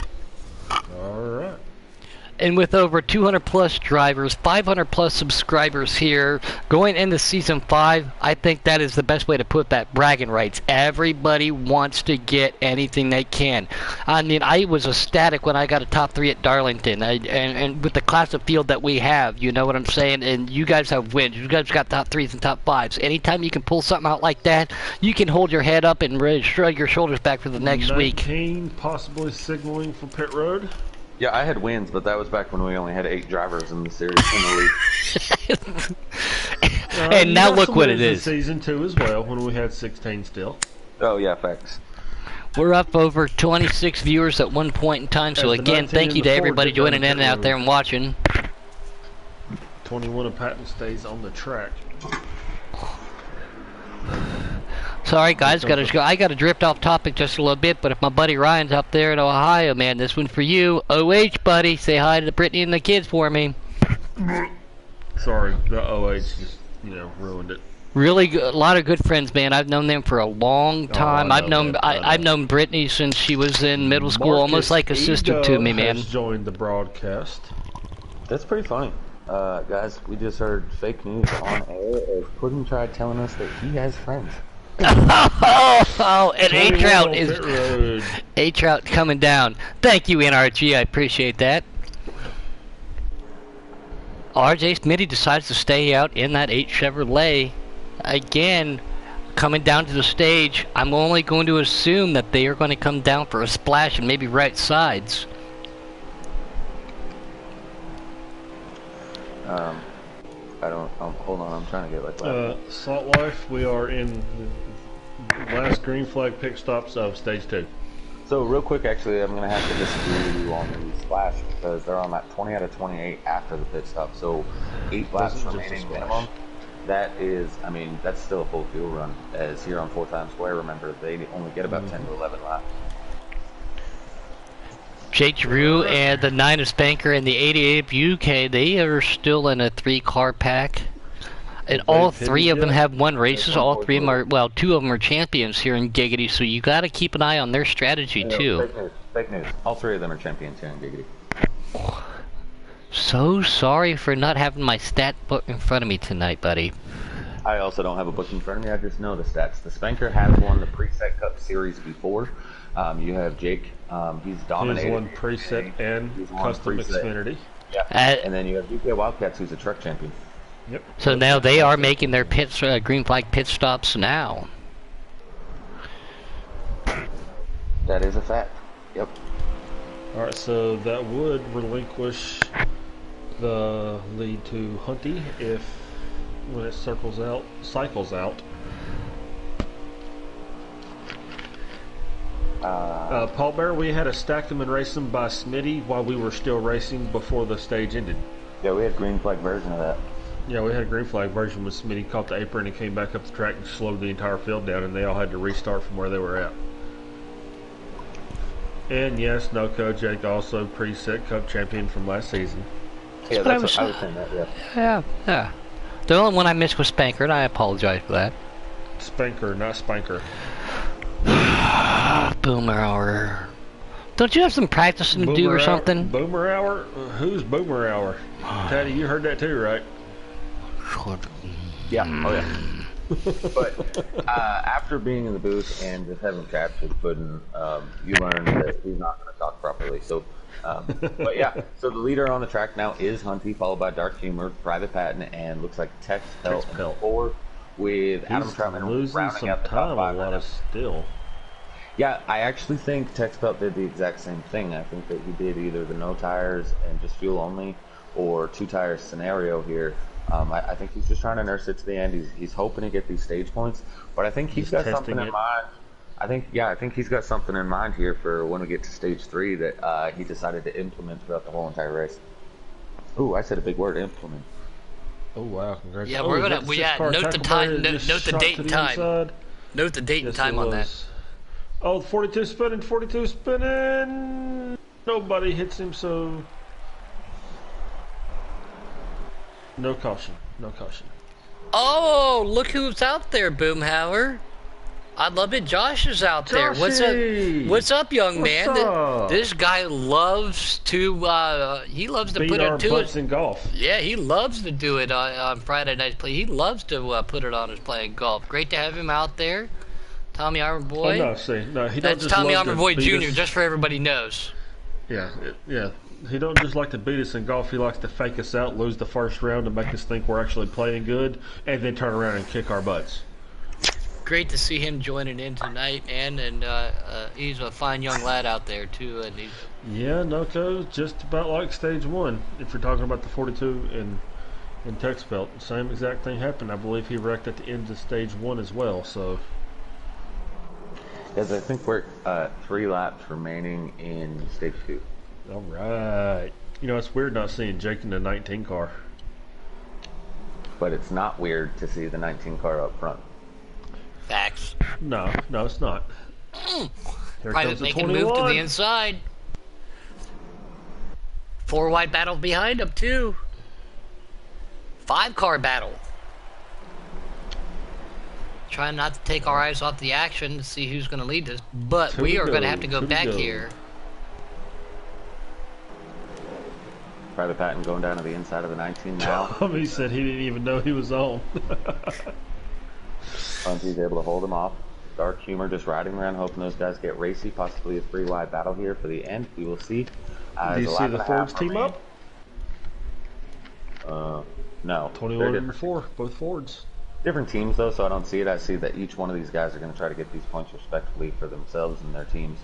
All right. And with over 200 plus drivers, 500 plus subscribers here, going into season 5, I think that is the best way to put that, bragging rights. Everybody wants to get anything they can. I mean, I was ecstatic when I got a top 3 at Darlington, and with the class of field that we have, you know what I'm saying? And you guys have wins. You guys got top 3s and top 5s. Anytime you can pull something out like that, you can hold your head up and really shrug your shoulders back for the next week. 19 possibly signaling for pit road. Yeah, I had wins, but that was back when we only had 8 drivers in the series in the league. And now look what it is. Season 2 as well, when we had 16 still. Oh yeah, facts. We're up over 26 viewers at one point in time, so again, thank you to everybody joining in and out there and watching. 21 of Patton stays on the track. Sorry guys, I gotta drift off topic just a little bit, but if my buddy Ryan's up there in Ohio, man, this one's for you. OH buddy, say hi to Brittany and the kids for me. Sorry, the OH just, ruined it. Really good, a lot of good friends, man. I've known them for a long time. I've known Brittany since she was in middle school, almost like a sister to me, man. Has joined the broadcast. That's pretty funny. Guys, we just heard fake news on air as Puddin tried telling us that he has friends. And A-Trout coming down. Thank you, NRG. I appreciate that. RJ Smitty decides to stay out in that 8 Chevrolet. Again, coming down to the stage, I'm only going to assume that they are going to come down for a splash and maybe right sides. Hold on, I'm trying to get like Salt Life, we are in the last green flag pit stops of stage 2. So real quick, actually, I'm going to have to disagree with you on the splash because they're on that 20 out of 28 after the pit stop. So 8 laps remaining minimum. That is, I mean, that's still a full fuel run. As here on 4 times square, remember, they only get about 10 to 11 laps. Jake Drew and the 9 of Spanker and the 88 of UK, they are still in a 3-car pack. And all 3 of them have won races. All 3 of them are, well, 2 of them are champions here in Giggity, so you got to keep an eye on their strategy, too. Fake news. All 3 of them are champions here in Giggity. So sorry for not having my stat book in front of me tonight, buddy. I also don't have a book in front of me. I just know the stats. The Spanker has won the Preset Cup Series before. You have Jake. He's dominated. He's won Preset and Custom Xfinity. Yeah. And then you have UK Wildcats, who's a truck champion. Yep. So now they are making their green flag pit stops now. That is a fact. Yep. All right, so that would relinquish the lead to Hunty if when it cycles out. Paul Bear, we had to stack them and race them by Smitty while we were still racing before the stage ended. Yeah, we had green flag version of that. Yeah, we had a green flag version when Smitty caught the apron and came back up the track and slowed the entire field down, and they all had to restart from where they were at. And yes, Noco Jake also preset Cup champion from last season. Yeah, I was saying that. Yeah. Yeah. The only one I missed was Spanker, and I apologize for that. Spanker, not Spanker. Boomer Hour. Don't you have some practicing to do or something? Boomer Hour? Who's Boomer Hour? Taddy, you heard that too, right? Yeah. Oh yeah. But after being in the booth and just having captured Puddin', you learn that he's not going to talk properly. So, but yeah. So the leader on the track now is Hunty, followed by Dark Humor, Private Patent, and looks like Tex Pelt four, with Adam Troutman losing rounding some out the time top five. a lot of still. Yeah, I actually think Tex Pelt did the exact same thing. I think that he did either the no tires and just fuel only, or 2 tires scenario here. I think he's just trying to nurse it to the end. He's hoping to get these stage points, but I think he's got something in mind. I think he's got something in mind here for when we get to stage 3 that he decided to implement throughout the whole entire race. Ooh, I said a big word, implement. Oh wow! Congratulations. Yeah, we're gonna note the time, note the date and time. Inside. Note the date and time on that. Oh, 42 spinning. Nobody hits him, so no caution. Oh, look who's out there, Boomhauer. I love it. Josh is out there. What's up, young man? Up? This guy loves to he loves to beat put our it to butts it. in golf. Yeah, he loves to do it on Friday nights play. He loves to put it on his playing golf. Great to have him out there. Tommy Armour Boy. Oh, no, he That's don't just Tommy love Armour to Boy beat Jr., us. just for everybody knows. Yeah. He don't just like to beat us in golf. He likes to fake us out, lose the first round, to make us think we're actually playing good, and then turn around and kick our butts. Great to see him joining in tonight, man, and he's a fine young lad out there too. And he's... Yeah, Noco, just about like stage 1. If you're talking about the 42 in Tex Pelt, same exact thing happened. I believe he wrecked at the end of stage 1 as well. So. Yes, I think we're 3 laps remaining in stage 2. All right. You know, it's weird not seeing Jake in the 19 car. But it's not weird to see the 19 car up front. Facts. No, it's not. Here Private comes the making a 21. move to the inside. 4 wide battle behind him too. 5 car battle. Trying not to take our eyes off the action to see who's going to lead this, but we are going to have to go back here. Private Patent going down to the inside of the 19 now. He said he didn't even know he was on. Hunty's able to hold him off. Dark Humor just riding around, hoping those guys get racy. Possibly a 3 wide battle here for the end. We will see. Do you see the Fords team up? No. 21 and 4, both Fords. Different teams though, so I don't see it. I see that each one of these guys are going to try to get these points respectively for themselves and their teams.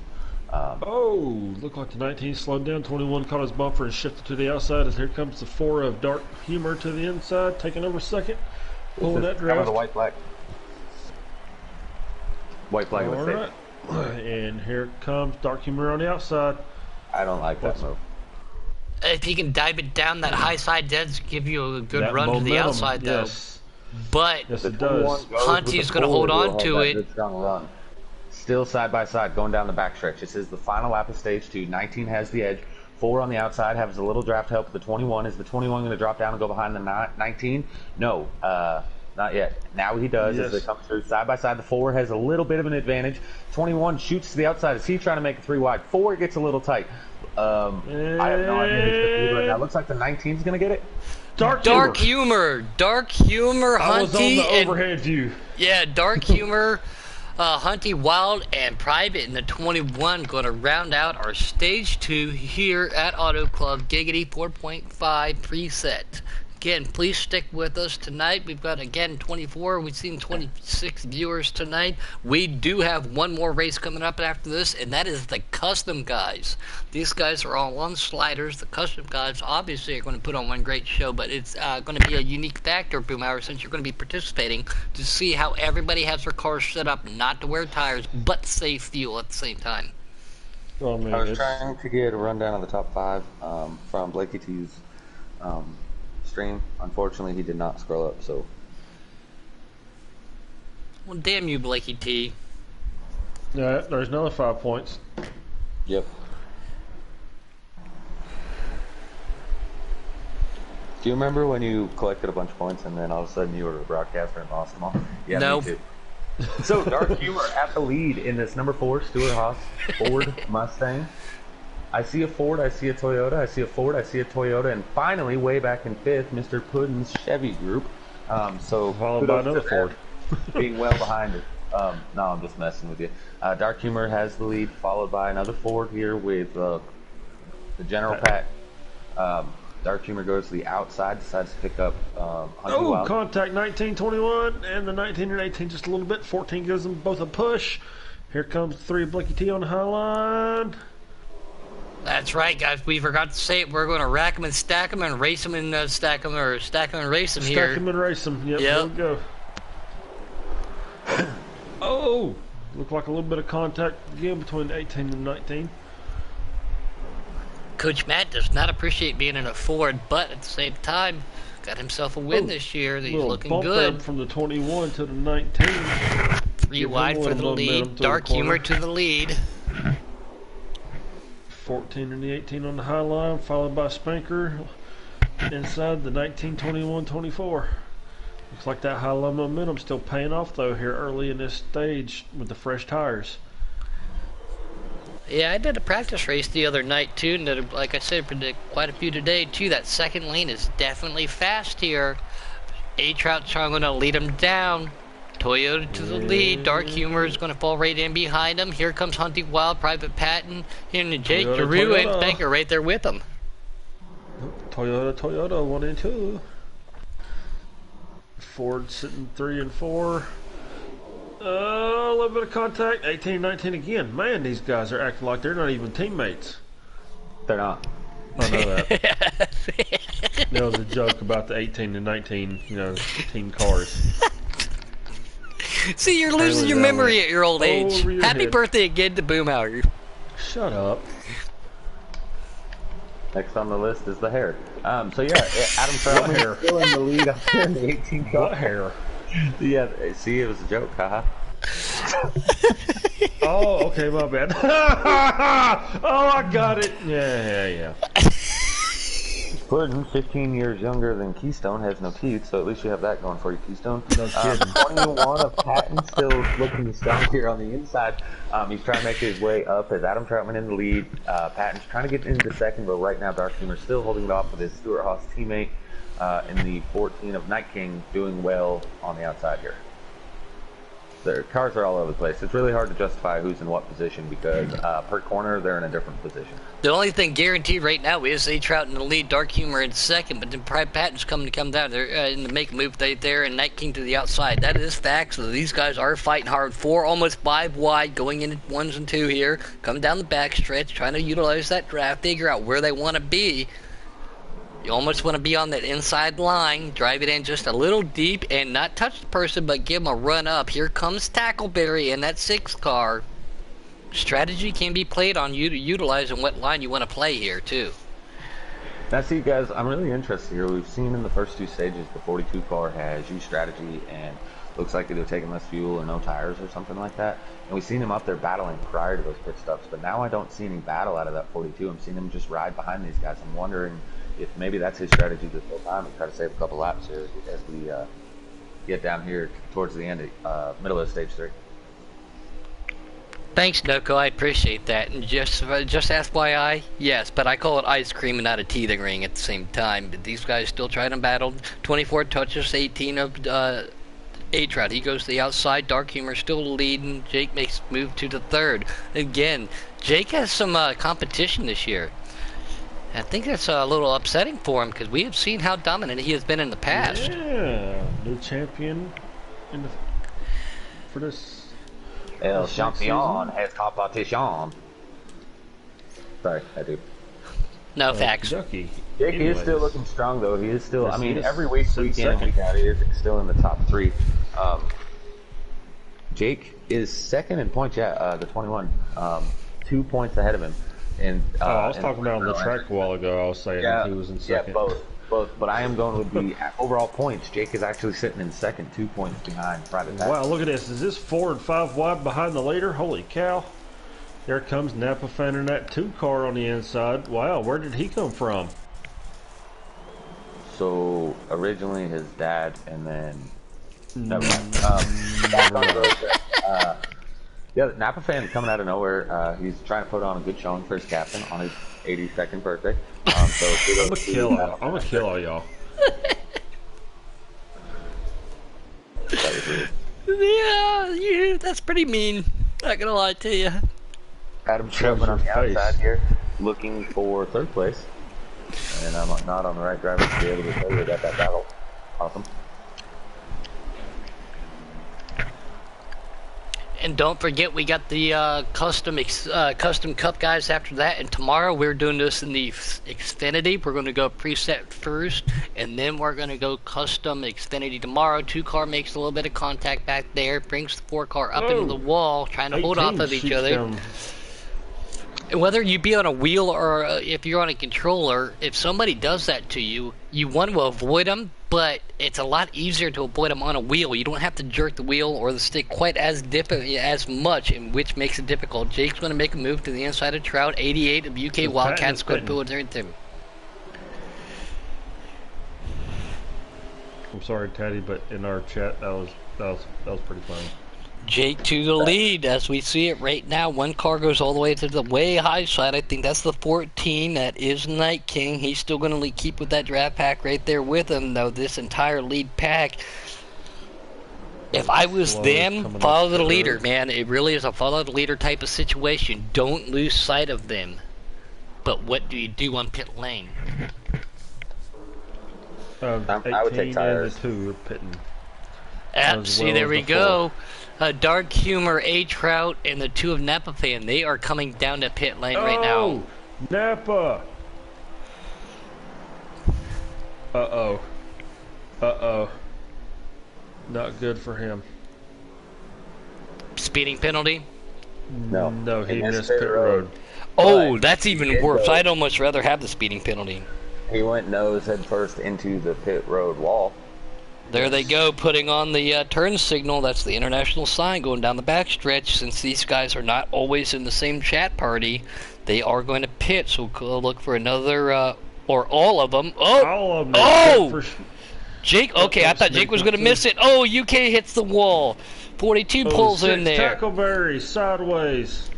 Look like the 19 slowed down. 21 caught his bumper and shifted to the outside. As here comes the 4 of Dark Humor to the inside, taking over second, pulling that draft. The white flag. White flag. All right. And here comes Dark Humor on the outside. I don't like that move. If he can dive it down that high side, does give you a good That run to the momentum, outside though. yes. But Yes, it does. Hunty's going to hold on to it. Good strong run. Still side by side, going down the backstretch. This is the final lap of stage 2. 19 has the edge. 4 on the outside has a little draft help with the 21. Is the 21 going to drop down and go behind the 19? No, not yet. Now he does Yes. as they come through side by side. The 4 has a little bit of an advantage. 21 shoots to the outside. Is he trying to make a 3 wide? 4 gets a little tight. I have no idea who's right now. Looks like the 19 is going to get it. Dark Humor, Hunty, I was on the overhead view. Yeah, Dark Humor, Hunty, Wild, and Private in the 21 going to round out our stage 2 here at Auto Club Giggity 4.5 preset. Again, please stick with us tonight. We've got, again, 24. We've seen 26 viewers tonight. We do have one more race coming up after this, and that is the custom guys. These guys are all on sliders. The custom guys obviously are going to put on one great show, but it's going to be a unique factor, Boomhauer, since you're going to be participating to see how everybody has their cars set up, not to wear tires, but save fuel at the same time. Well, I mean, I was trying to get a rundown of the top 5 from Blakey T's stream. Unfortunately, he did not scroll up, so. Well, damn you, Blakey T. Yeah, there's another 5 points. Yep. Do you remember when you collected a bunch of points and then all of a sudden you were a broadcaster and lost them all? Yeah, No. me too. So, Dark Humor at the lead in this number 4 Stuart Haas Ford Mustang. I see a Ford, I see a Toyota, I see a Ford, I see a Toyota, and finally, way back in 5th, Mr. Puddin's Chevy Group. So, Followed by another Ford. Being well behind it. No, I'm just messing with you. Dark Humor has the lead, followed by another Ford here with the General Pack. Dark Humor goes to the outside, decides to pick up Hunting Oh, Wild. contact 1921 and the 19 and 18 just a little bit. 14 gives them both a push. Here comes 3 Blakey T on the high line. That's right, guys. We forgot to say it. We're going to rack them and stack them and race them and stack them, or stack them and race them here. Stack them and race them. Yep, Yep. there we go. Oh, looked like a little bit of contact again between 18 and 19. Coach Matt does not appreciate being in a Ford, but at the same time, got himself a win this year. He's Little looking bump there good. from the 21 to the 19. 3 Give wide him a for little the momentum lead. to Dark the corner. Humor to the lead. 14 and the 18 on the high line, followed by Spanker inside the 19, 21, 24. Looks like that high line momentum still paying off though here early in this stage with the fresh tires. Yeah, I did a practice race the other night too, and like I said, predict quite a few today too. That second lane is definitely fast here. A-Trout's going to lead him down. Toyota to the lead. Dark Humor is going to fall right in behind him. Here comes Hunting Wild, Private Patton, and Jake Toyota, Giroux and Toyota. Spanker right there with him. Toyota, 1 and 2. Ford sitting 3 and 4. A little bit of contact. 18, 19 again. Man, these guys are acting like they're not even teammates. They're not. I know that. There was a joke about the 18 and 19, team cars. See, you're losing your memory at your old age. Over your Happy head. birthday again to Boomhauer. Shut up. Next on the list is the hair. So yeah, Adam Troutman hair? is still in the lead up there in the 18 car. What hair? Yeah, see, it was a joke, haha. Oh, okay, my bad. Oh, I got it. Yeah. Puddin, 15 years younger than Keystone, has no teeth, so at least you have that going for you, Keystone. No kidding. 21 of Patton still looking strong here on the inside. He's trying to make his way up as Adam Troutman in the lead. Patton's trying to get into second, but right now Dark Humor still holding it off with his Stuart Haas teammate in the 14 of Night King, doing well on the outside here. Their cars are all over the place. It's really hard to justify who's in what position because per corner they're in a different position. The only thing guaranteed right now is A-Trout in the lead, Dark Humor in second, but then Private Patton's coming to come down there and make a move there, and Night King to the outside. That is fact. So these guys are fighting hard. 4, almost 5 wide, going into 1s and 2 here, coming down the back stretch, trying to utilize that draft, figure out where they want to be. You almost want to be on that inside line, drive it in just a little deep, and not touch the person, but give them a run up. Here comes Tackleberry in that 6 car. Strategy can be played on you to utilize in what line you want to play here, too. Now, see, guys, I'm really interested here. We've seen in the first 2 stages the 42 car has used strategy and looks like they're taking less fuel or no tires or something like that. And we've seen him up there battling prior to those pit stops, but now I don't see any battle out of that 42. I'm seeing him just ride behind these guys. I'm wondering if maybe that's his strategy this whole time and try to save a couple laps here as we get down here towards the end, middle of stage 3. Thanks, Noko. I appreciate that. And just FYI, yes, but I call it ice cream and not a teething ring at the same time. But these guys still trying to battle. 24 touches, 18 of A-Trout. He goes to the outside. Dark Humor still leading. Jake makes move to the 3rd. Again, Jake has some competition this year. I think that's a little upsetting for him because we have seen how dominant he has been in the past. Yeah, new champion for this. El this next champion season. has competition. Sorry, I do. No facts. Ducky. Jake is Anyways. still looking strong, though. He is still, Yes, I he mean, is. every week in, Second. week out, he is still in the top 3. Jake is second in points, the 21. 2 points ahead of him. And I was talking about on the row. track a while ago. I was saying he was in second. Yeah, both. But I am going with the overall points. Jake is actually sitting in second, 2 points behind Private Pat. Wow, look at this. Is this 4 and 5 wide behind the leader? Holy cow. There comes Napa fan in that 2 car on the inside. Wow, where did he come from? So originally his dad, and then never mind. Back on the road. Yeah, Napa fan coming out of nowhere. He's trying to put on a good showing for his captain on his 82nd birthday. So I'm gonna kill all y'all. Yeah, that's pretty mean. Not gonna lie to you. Adam Chapman on the Face. outside here, looking for 3rd place. And I'm not on the right driver to be able to tell you about that battle. Awesome. And don't forget, we got the custom cup guys after that. And tomorrow we're doing this in the Xfinity. We're going to go preset first, and then we're going to go custom Xfinity tomorrow. 2 car makes a little bit of contact back there, brings the 4 car up into the wall, trying to hold off of each other. And whether you be on a wheel or if you're on a controller, if somebody does that to you, you want to avoid them, but it's a lot easier to avoid them on a wheel. You don't have to jerk the wheel or the stick quite as much, and which makes it difficult. Jake's going to make a move to the inside of Trout. 88 of UK Wildcats going to put everything. I'm sorry, Teddy, but in our chat, that was pretty funny. Jake to the lead as we see it right now. 1 car goes all the way to the way high side. I think that's the 14. That is Night King. He's still going to keep with that draft pack right there with him, though. This entire lead pack. If I was them, follow the leader, man. It really is a follow the leader type of situation. Don't lose sight of them. But what do you do on pit lane? I would take tires. And the 2 are pitting. See, there we go. Dark Humor, A Trout, and the 2 of Napa fan. They are coming down to pit lane right now. Napa! Uh-oh. Not good for him. Speeding penalty? No, he missed pit road. Oh, But that's even worse. I'd almost rather have the speeding penalty. He went nose head first into the pit road wall. There they go, putting on the turn signal. That's the international sign going down the backstretch. Since these guys are not always in the same chat party, they are going to pit. So we'll look for another, or all of them. All of them. Oh! Jake, okay, I thought Jake was going to miss it. Oh, UK hits the wall. 42 pulls in there. Tackleberry sideways.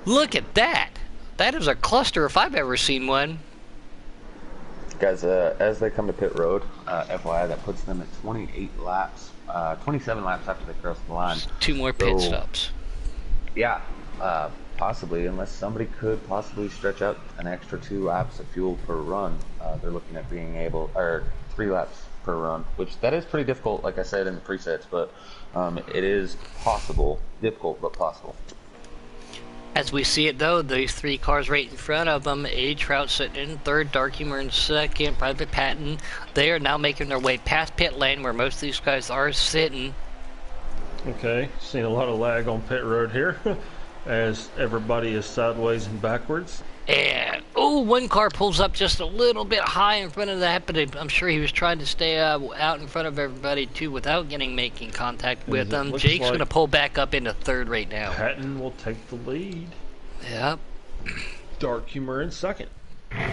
Look at that. That is a cluster if I've ever seen one. Guys, as they come to pit road, FYI, that puts them at 28 laps, 27 laps after they cross the line. 2 more pit stops. Yeah, possibly, unless somebody could possibly stretch out an extra 2 laps of fuel per run. They're looking at being able, or 3 laps per run, which that is pretty difficult, like I said in the presets, but it is possible, difficult but possible. As we see it, though, these 3 cars right in front of them, A Trout sitting in 3rd, Dark Humor in 2nd, Private Patton. They are now making their way past pit lane where most of these guys are sitting. Okay, seen a lot of lag on pit road here as everybody is sideways and backwards. And, oh, 1 car pulls up just a little bit high in front of that, but I'm sure he was trying to stay out in front of everybody, too, without making contact with them. Jake's going to pull back up into 3rd right now. Patton will take the lead. Yep. Dark Humor in 2nd.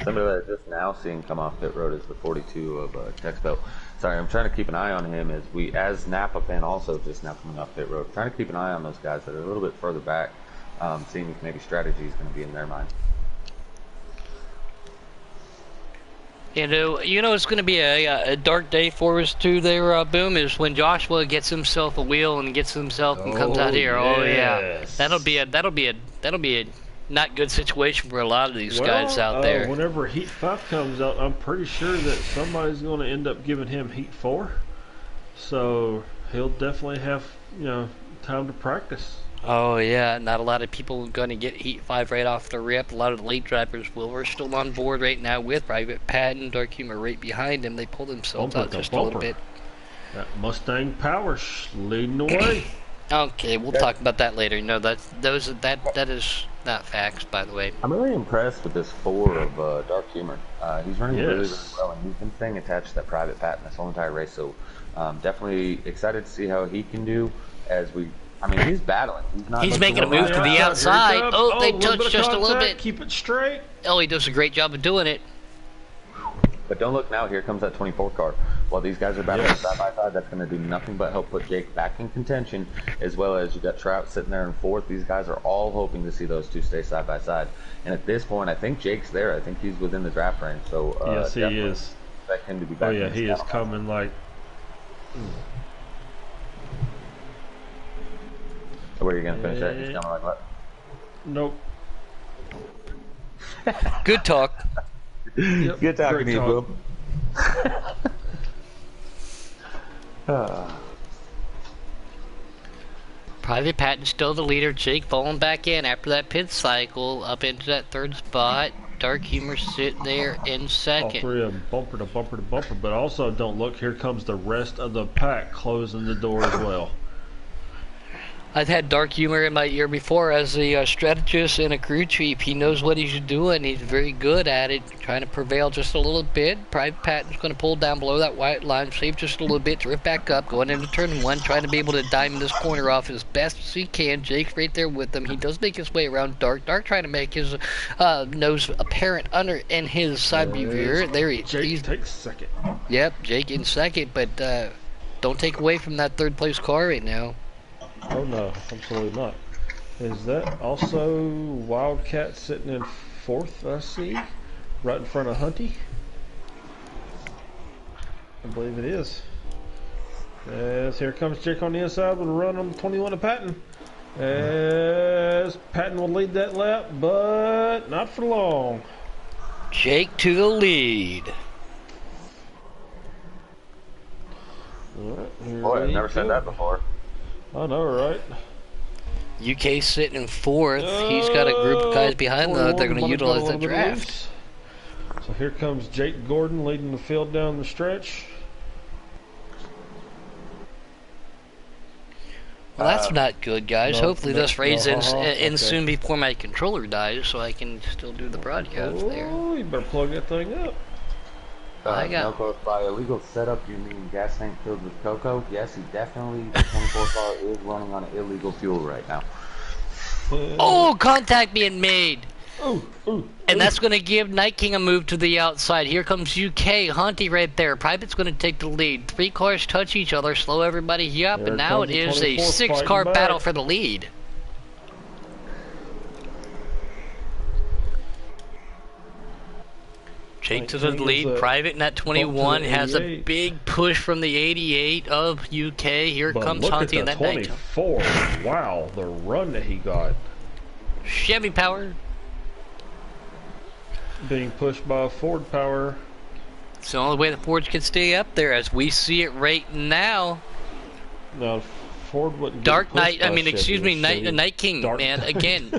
Somebody that I just now seeing come off pit road is the 42 of Texpo. Sorry, I'm trying to keep an eye on him as Napa fan also just now coming off pit road. Trying to keep an eye on those guys that are a little bit further back, seeing if maybe strategy is going to be in their mind. You know, it's going to be a dark day for us too. There, Boom, is when Joshua gets himself a wheel and gets himself and comes out here. Yes. Oh yeah, that'll be a not good situation for a lot of these guys out there. Whenever Heat 5 comes out, I'm pretty sure that somebody's going to end up giving him Heat 4. So he'll definitely have, time to practice. Oh yeah, not a lot of people are going to get Heat 5 right off the rip. A lot of the late drivers will. We're still on board right now with Private Patton, Dark Humor right behind him. They pull themselves out just a little bit. That Mustang power leading the way. Okay, we'll talk about that later. That is not facts, by the way. I'm really impressed with this 4 of Dark Humor. He's running really, really well, and he's been staying attached to that Private Patton this whole entire race. So definitely excited to see how he can do as we. I mean, he's battling. He's making a move to the outside. Oh, they touched just a little bit. Keep it straight. Oh, he does a great job of doing it. But don't look now. Here comes that 24 car. While these guys are battling side by side, that's going to do nothing but help put Jake back in contention, as well as you got Trout sitting there in 4th. These guys are all hoping to see those two stay side by side. And at this point, I think Jake's there. I think he's within the draft range. So yes, he is. Expect him to be back. Oh yeah, he is coming like. So where are you going to finish at? He's coming like what? Nope. Good talk. Yep. Good talking to you, Boop. Private Patton still the leader. Jake falling back in after that pit cycle up into that 3rd spot. Dark Humor sitting there in 2nd. All 3 of them bumper to bumper to bumper, but also don't look. Here comes the rest of the pack closing the door as well. I've had Dark Humor in my ear before as a strategist and a crew chief. He knows what he's doing. He's very good at it, trying to prevail just a little bit. Private Patton's going to pull down below that white line, save just a little bit, drift back up, going into turn 1, trying to be able to diamond this corner off as best as he can. Jake's right there with him. He does make his way around Dark. Dark trying to make his nose apparent under in his side view mirror. There Jake takes 2nd. Yep, Jake in 2nd, but don't take away from that 3rd place car right now. Oh no, absolutely not. Is that also Wildcat sitting in 4th, I see? Right in front of Hunty? I believe it is. As here comes Jake on the inside with a run on the 21 of Patton. As Patton will lead that lap, but not for long. Jake to the lead. Right, boy, I've never said that before. I know, right? UK sitting in 4th. He's got a group of guys behind them that they're going to utilize that draft. So here comes Jake Gordon leading the field down the stretch. Well, that's not good, guys. Hopefully this race ends okay. soon before my controller dies so I can still do the broadcast there. Oh, you better plug that thing up. Melko, by illegal setup, you mean gas tank filled with cocoa? Yes, he definitely, the 24 car is running on illegal fuel right now. Oh, contact being made. Ooh. And that's going to give Night King a move to the outside. Here comes UK, Hunty right there. Private's going to take the lead. 3 cars touch each other, slow everybody up, and now it is a 6-car battle for the lead. Jake to the lead. Private in that 21 has a big push from the 88 of UK. Here comes Hunty in that 24. Wow, the run that he got. Chevy power. Being pushed by a Ford power. It's the only way the Fords can stay up there as we see it right now. No, Ford wouldn't. Dark Knight, excuse me, Night King, man, again.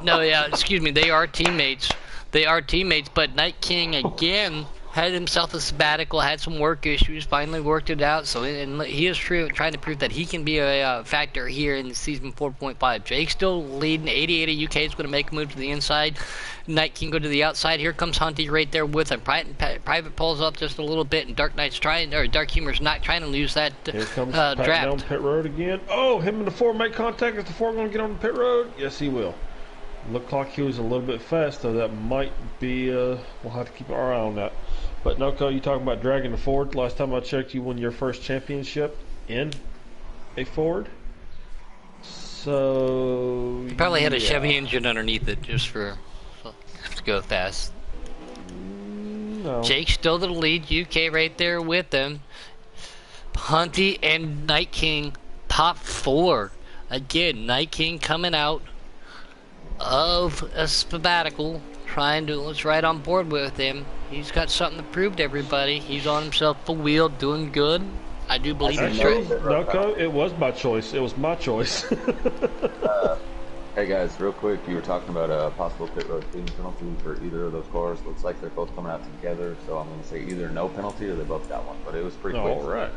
No, yeah, excuse me, they are teammates. But Night King, again, had himself a sabbatical, had some work issues, finally worked it out, so and he is trying to prove that he can be a factor here in season 4.5. Jake's still leading. 88 of UK is going to make a move to the inside. Night King go to the outside. Here comes Hunty right there with him. Private pulls up just a little bit, and Dark Humor's not trying to lose that Here comes Pat down pit road again. Oh, him and the Ford make contact. Is the Ford going to get on the pit road? Yes, he will. Looked like he was a little bit fast, though. That might be, we'll have to keep our eye on that. But Noko, you talking about dragging the Ford? Last time I checked, you won your first championship in a Ford. So you probably had a Chevy engine underneath it just to go fast. No. Jake's still the lead. UK right there with them. Hunty and Night King top 4. Again, Night King coming out. of a sabbatical, trying to let's right on board with him. He's got something to prove to everybody. He's on himself a wheel, doing good. I do believe he's Actually, right. no, it was my choice. It was my choice. Hey guys, real quick, you were talking about a possible pit road speeding penalty for either of those cars. Looks like they're both coming out together, so I'm going to say either no penalty or they both got one. But it was pretty quick. All right.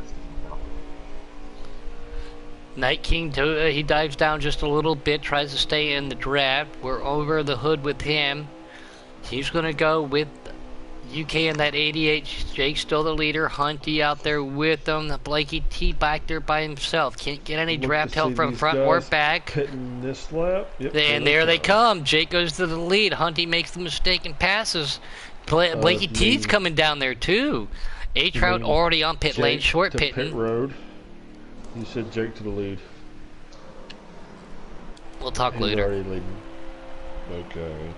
Night King, he dives down just a little bit, tries to stay in the draft. We're over the hood with him. He's going to go with UK in that 88. Jake's still the leader. Hunty out there with them. Blakey T back there by himself. Can't get any draft help from front or back. Pitting this lap. Yep, And there they come. Jake goes to the lead. Hunty makes the mistake and passes. Blakey T's coming down there too. A-Trout already on pit lane, short pitting. Pit road. You said Jake to the lead. We'll talk He's later. already leading. Okay.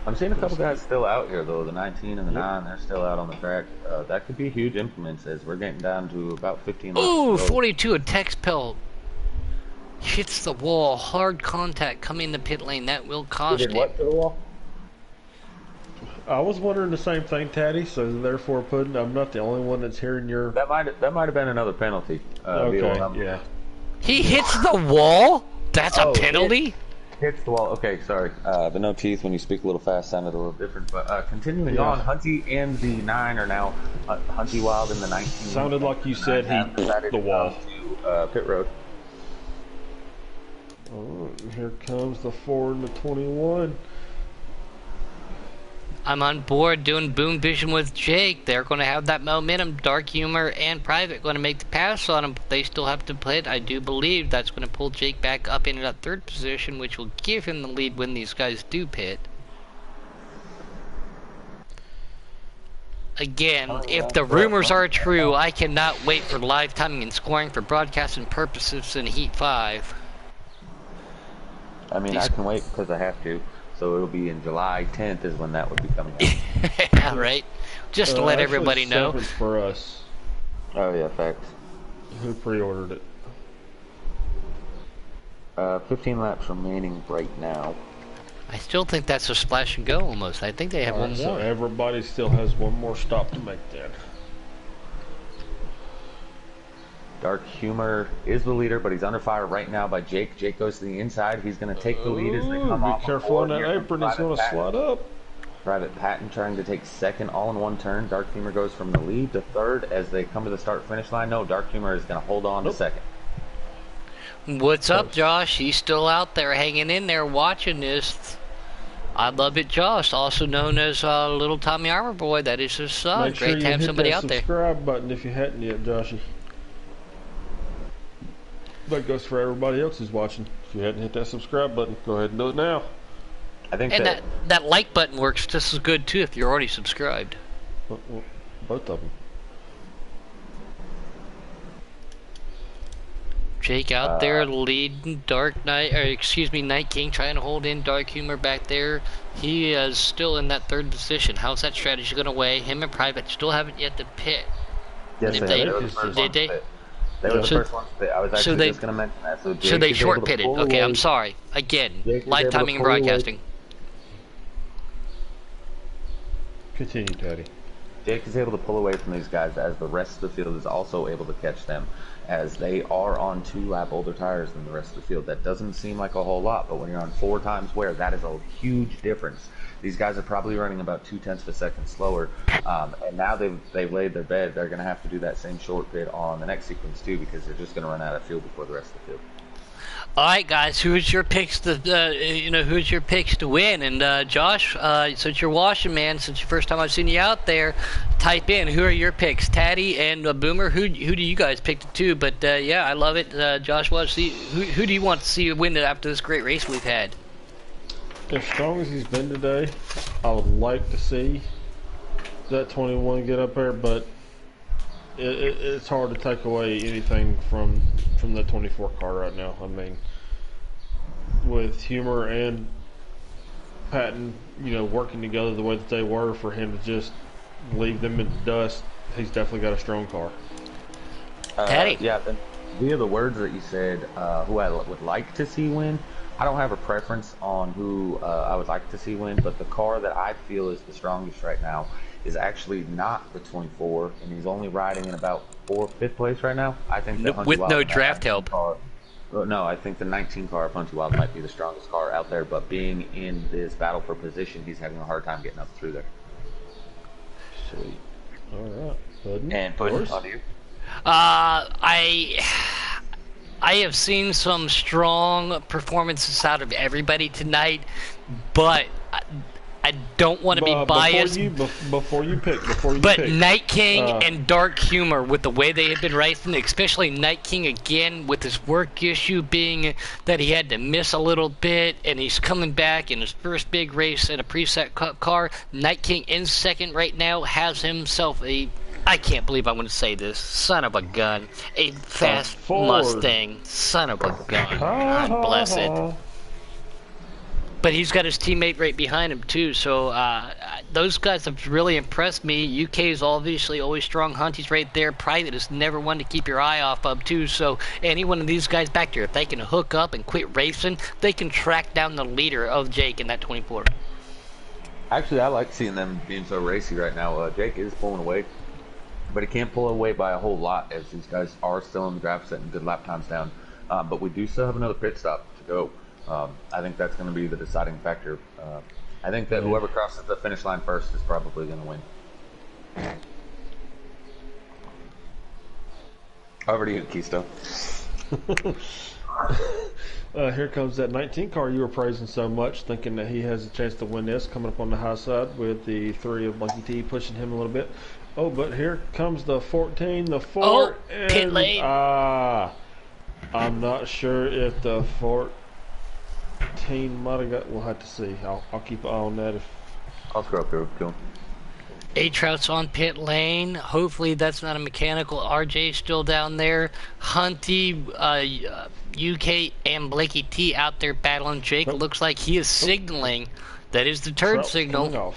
I'm seeing a couple guys still out here though. The 19 and the 9, they're still out on the track. That could be huge implements as we're getting down to about 15 laps. Ooh, to go. 42, a text pelt. Hits the wall. Hard contact coming in the pit lane. That will cost Did him. what to the wall? I was wondering the same thing, Taddy. So therefore, Puddin', I'm not the only one that's hearing your. That might have been another penalty. Okay. Yeah. He hits the wall? That's a Oh, penalty? Hits the wall. Okay, sorry. The no teeth when you speak a little fast sounded a little different. But continuing Yeah. on, Hunty and the 9 are now Hunty Wild in the 19. Sounded like you said he hit the wall. To pit road. Oh, here comes the 4 and the 21. I'm on board doing boom vision with Jake. They're going to have that momentum. Dark Humor and Private going to make the pass on him. They still have to pit. I do believe that's going to pull Jake back up into that third position, which will give him the lead when these guys do pit. Again, if the rumors are true, I cannot wait for live timing and scoring for broadcasting purposes in Heat 5. I mean, I can wait because I have to. So it'll be in July 10th is when that would be coming out. Yeah, right? Just to let Actually, everybody know. 7th for us. Oh yeah, facts. Who pre-ordered it? 15 laps remaining right now. I still think that's a splash and go almost. I think they have one Alright, so more. everybody still has one more stop to make then. Dark Humor is the leader, but he's under fire right now by Jake. Jake goes to the inside. He's going to take the lead as they come off. Be careful on that apron. He's going to slide up. Private Patton trying to take second all in one turn. Dark Humor goes from the lead to third as they come to the start-finish line. No, Dark Humor is going to hold on to second. What's up, Josh? He's still out there hanging in there watching this. I love it, Josh, also known as Little Tommy Armor Boy. That is his son. Make sure Great to you have hit somebody that out there. subscribe button if you hadn't yet, Joshy. That goes for everybody else who's watching. If you hadn't hit that subscribe button, go ahead and do it now. I think And that like button works just as good, too, if you're already subscribed. Well, both of them. Jake out there leading Night King trying to hold in Dark Humor back there. He is still in that third position. How's that strategy going to weigh? Him and Private still haven't yet to pit. Yes, Did they they? were the first Did ones they? to pit. They were the So- first ones to pit. I was actually they- just going to mention that. So, So Jake they is short able to pitted. pull Okay, away. I'm sorry. Again, Jake is live able to timing and pull away. broadcasting. Continue, Teddy. Jake is able to pull away from these guys as the rest of the field is also able to catch them, as they are on 2-lap older tires than the rest of the field. That doesn't seem like a whole lot, but when you're on 4 times wear, that is a huge difference. These guys are probably running about 0.2 of a second slower, and now they've laid their bed. They're going to have to do that same short pit on the next sequence too, because they're just going to run out of fuel before the rest of the field. All right, guys, who's your picks to who's your picks to win? And Josh, since you're watching, man, since the first time I've seen you out there, type in who are your picks, Taddy and Boomer. Who do you guys pick to two? But yeah, I love it. Josh, who do you want to see win it after this great race we've had? As strong as he's been today, I would like to see that 21 get up there, but it's hard to take away anything from the 24 car right now. I mean, with Humor and Patton, working together the way that they were, for him to just leave them in the dust, he's definitely got a strong car. Taddy. Yeah, via the words that you said, who I would like to see win, I don't have a preference on who I would like to see win, but the car that I feel is the strongest right now is actually not the 24, and he's only riding in about 5th place right now. I think that Hunty With Wild no in that draft 19 help. car. Well, no, I think the 19 car of Hunty Wild might be the strongest car out there, but being in this battle for position, he's having a hard time getting up through there. Sweet. All right. Puddin', And Puddin', yours? on you. I have seen some strong performances out of everybody tonight, but I don't want to be biased. Before you pick. But Night King and Dark Humor, with the way they have been racing, especially Night King again, with his work issue being that he had to miss a little bit, and he's coming back in his first big race in a preset car. Night King in second right now has himself a, I can't believe I'm going to say this, son of a gun, a fast Mustang, son of a gun, God bless it. But he's got his teammate right behind him too, so those guys have really impressed me. UK is obviously always strong. Hunty's right there. Private is never one to keep your eye off of too, so any one of these guys back there, if they can hook up and quit racing, they can track down the leader of Jake in that 24. Actually, I like seeing them being so racy right now. Jake is pulling away, but he can't pull away by a whole lot as these guys are still in the draft setting good lap times down. But we do still have another pit stop to go. I think that's going to be the deciding factor. I think that whoever crosses the finish line first is probably going to win. Over to you, Keisto. Here comes that 19 car you were praising so much, thinking that he has a chance to win this, coming up on the high side with the 3 of Blanky T pushing him a little bit. Oh, but here comes the 14, the 4. Oh, and, pit lane. I'm not sure if the 14 might have got, we'll have to see. I'll keep an eye on that. I'll scroll through. Cool. A-Trout's on pit lane. Hopefully that's not a mechanical. RJ's still down there. Hunty, UK, and Blakey T out there battling. Jake looks like he is signaling. That is the turn signal.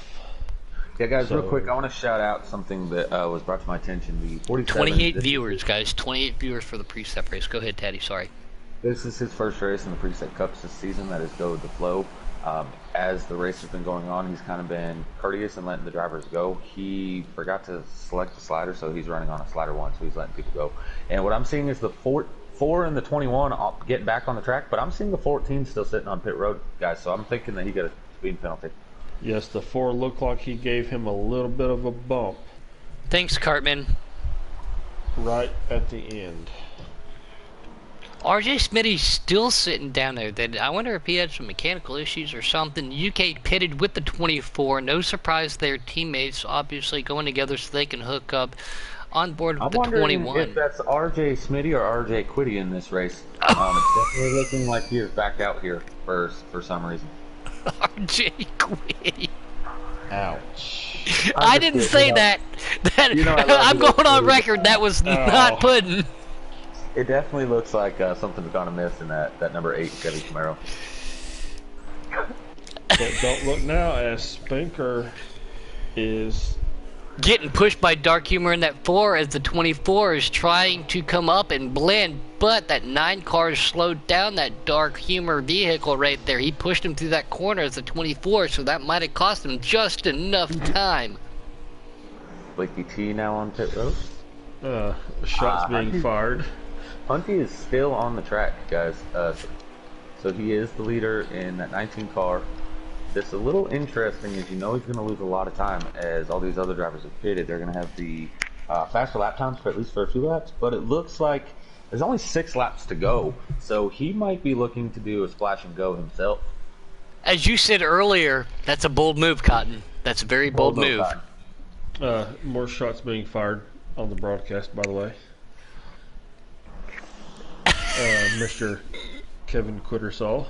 Yeah, guys, real quick, I want to shout out something that was brought to my attention. The 47. 28 viewers, guys. 28 viewers for the preset race. Go ahead, Taddy. Sorry. This is his first race in the preset cups this season. That is go with the flow. As the race has been going on, he's kind of been courteous and letting the drivers go. He forgot to select the slider, so he's running on a slider 1, so he's letting people go. And what I'm seeing is the 4 and the 21 getting back on the track, but I'm seeing the 14 still sitting on pit road, guys, so I'm thinking that he got a speed penalty. Yes, the 4 looked like he gave him a little bit of a bump. Thanks, Cartman. Right at the end. RJ Smitty's still sitting down there. I wonder if he had some mechanical issues or something. UK pitted with the 24. No surprise their teammates obviously going together so they can hook up on board with the 21. If that's RJ Smitty or RJ Quiddy in this race. It's definitely looking like he is back out here for some reason. RJ Quiddy. Ouch. I didn't say that. I'm going on record. That was not Puddin'. It definitely looks like something's gone amiss in that number 8 Chevy Camaro. But don't look now, as Spinker is getting pushed by Dark Humor in that 4 as the 24 is trying to come up and blend, but that 9 car slowed down that Dark Humor vehicle right there. He pushed him through that corner as the 24, so that might have cost him just enough time. Blakey T now on pit road. Shots being fired. Hunty is still on the track, guys. So he is the leader in that 19 car. It's a little interesting, as you know he's going to lose a lot of time as all these other drivers have pitted. They're going to have the faster lap times for at least for a few laps, but it looks like there's only 6 laps to go, so he might be looking to do a splash and go himself. As you said earlier, that's a bold move, Cotton. That's a very bold move. More shots being fired on the broadcast, by the way. Mr. Kevin Quittersall.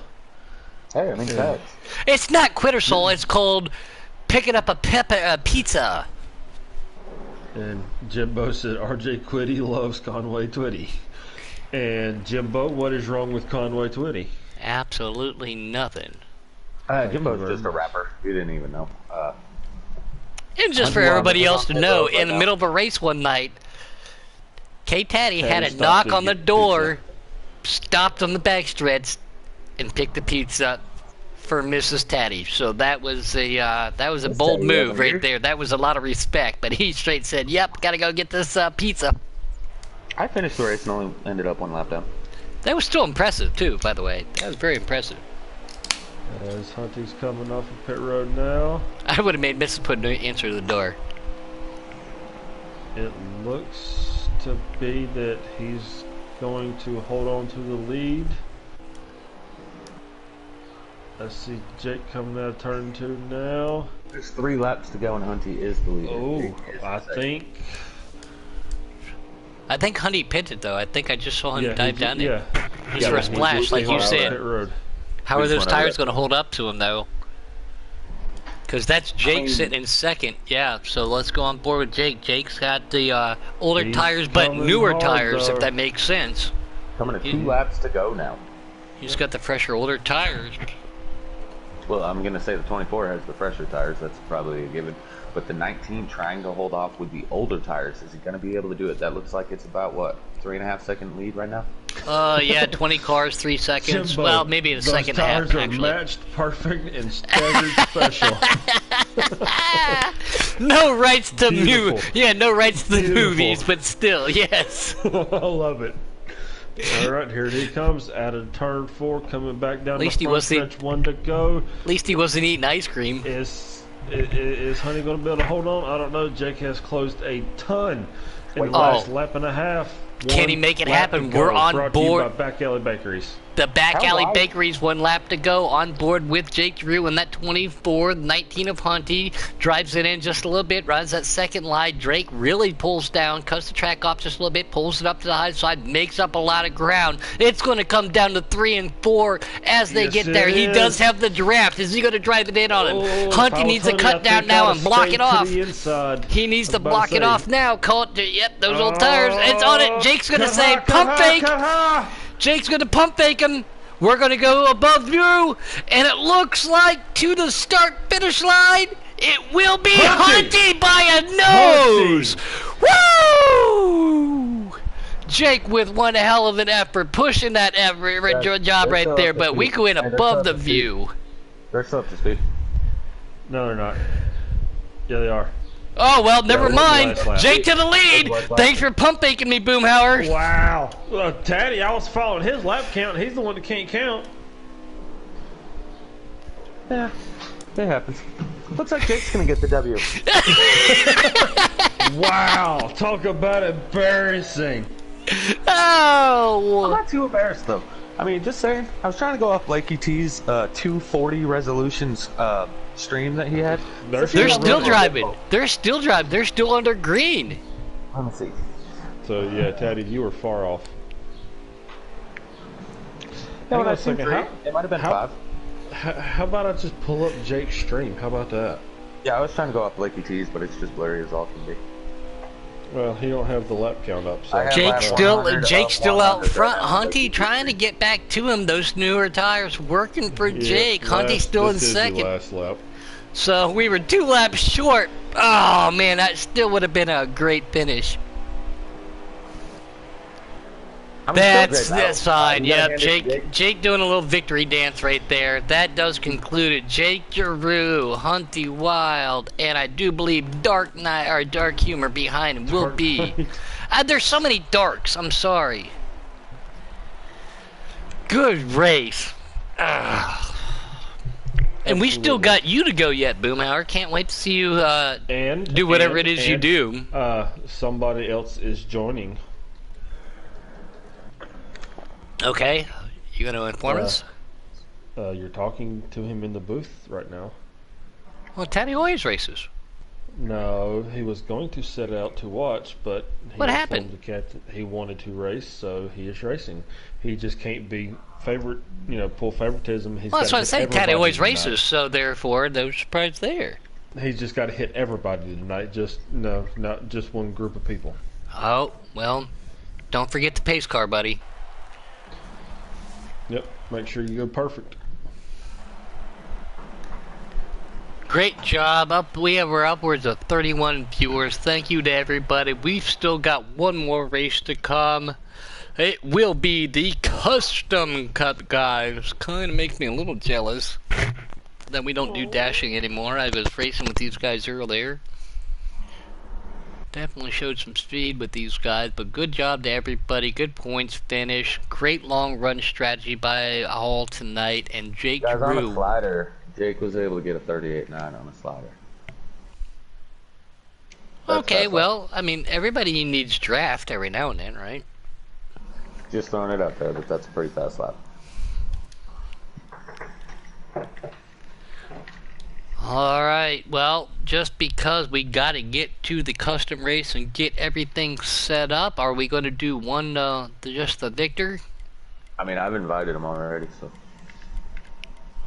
Hey, I mean, facts. It's not Quittersall, it's called picking up a pizza. And Jimbo said RJ Quiddy loves Conway Twitty. And Jimbo, what is wrong with Conway Twitty? Absolutely nothing. Jimbo's just a rapper. You didn't even know. And just for everybody else to know, in the middle of a race one night, K-Taddy had a knock on the door, stopped on the backstretch, and pick the pizza for Mrs. Taddy. So that was a bold move right there. That was a lot of respect. But he straight said, "Yep, gotta go get this pizza." I finished the race and only ended up one lap down. That was still impressive too, by the way. That was very impressive. As Hunty's coming off of pit road now. I would have made Mrs. put no answer to the door. It looks to be that he's going to hold on to the lead. I see Jake coming out of turn 2 now. There's 3 laps to go and Hunty is the leader. Oh, I think Hunty pitted though. I think I just saw him dive down there. Yeah. He's for a splash, like you said. Pit road. How are those tires going to hold up to him though? Because that's Jake sitting in second. Yeah, so let's go on board with Jake. Jake's got the older tires, but newer tires, if that makes sense. Coming to 2 laps to go now. He's got the fresher, older tires. Well, I'm going to say the 24 has the fresher tires. That's probably a given. But the 19 trying to hold off with the older tires, is he going to be able to do it? That looks like it's about, what, 3.5 second lead right now? Yeah, 20 cars, 3 seconds. Jimbo, Well, maybe a second and a half, those tires actually. are matched, perfect, and staggered special. No rights to no rights to the Beautiful. movies, but still, yes. I love it. All right, here he comes out of turn 4, coming back down the front stretch. 1 to go. At least he wasn't eating ice cream. Is Honey going to be able to hold on? I don't know. Jake has closed a ton in the last lap and a half. Can he make it happen? We're on Brought to you board. by Back Alley Bakeries. The Back Alley Bakeries, 1 lap to go, on board with Jake Drew, and that 24, 19 of Hunty, drives it in just a little bit, runs that second line. Drake really pulls down, cuts the track off just a little bit, pulls it up to the high side, makes up a lot of ground. It's going to come down to 3 and 4 as they get there. He does have the draft. Is he going to drive it in on him? Hunty needs to cut down now and block it off. He needs to block it off now. Call it. Yep, those old tires. It's on it. Jake's going to say pump fake. Jake's going to pump fake him. We're going to go above you, and it looks like to the start-finish line, it will be Hunty by a nose. Woo! Jake with one hell of an effort, pushing that job right there, but we go in above the view. They're still up to speed. No, they're not. Yeah, they are. Oh, well, never mind. Jake to the lead. Thanks for pump faking me, Boomhauer. Wow. Taddy, I was following his lap count. He's the one that can't count. Yeah, it happens. Looks like Jake's going to get the W. Wow. Talk about embarrassing. Oh. I'm not too embarrassed, though. I mean, just saying. I was trying to go off Blakey T's 240 resolutions stream that he had. They're still driving. They're still driving. They're still under green. Let me see. So, yeah, Taddy, you were far off. No, Hang on a second. it might have been 5. How about I just pull up Jake's stream? How about that? Yeah, I was trying to go off Blakey T's, but it's just blurry as all can be. Well, he don't have the lap count up. So Jake's still out front. Hunty trying to get back to him. Those newer tires working for Jake. Hunty's still in second. Last lap. So we were 2 laps short. Oh man, that still would have been a great finish. That's this side. Yep, Jake doing a little victory dance right there. That does conclude it. Jake Giroux, Hunty Wild, and I do believe Dark Knight or Dark Humor behind him will be. There's so many darks. I'm sorry. Good race. And we still got you to go yet, Boomhauer. Can't wait to see you do whatever it is you do. Somebody else is joining. Okay, you gonna inform us? You're talking to him in the booth right now. Well, Taddy always races. No, he was going to set out to watch, but what happened? Told the captain he wanted to race, so he is racing. He just can't be favorite, pull favoritism. Well, that's what I'm saying. Taddy always races, so therefore, no surprise there. He's just got to hit everybody tonight. Not just one group of people. Oh well, don't forget the pace car, buddy. Yep, make sure you go perfect. Great job. We're upwards of 31 viewers. Thank you to everybody. We've still got one more race to come. It will be the Custom Cup, guys. Kind of makes me a little jealous that we don't do dashing anymore. I was racing with these guys earlier. Definitely showed some speed with these guys, but good job to everybody. Good points finish. Great long run strategy by all tonight. And Jake Guys, on a Drew. slider, Jake was able to get a 38.9 on a slider. Okay, well, I mean, everybody needs draft every now and then, right? Just throwing it out there, but that's a pretty fast lap. Alright, well, just because we gotta get to the custom race and get everything set up, are we going to do one, just the Victor? I mean, I've invited him already, so.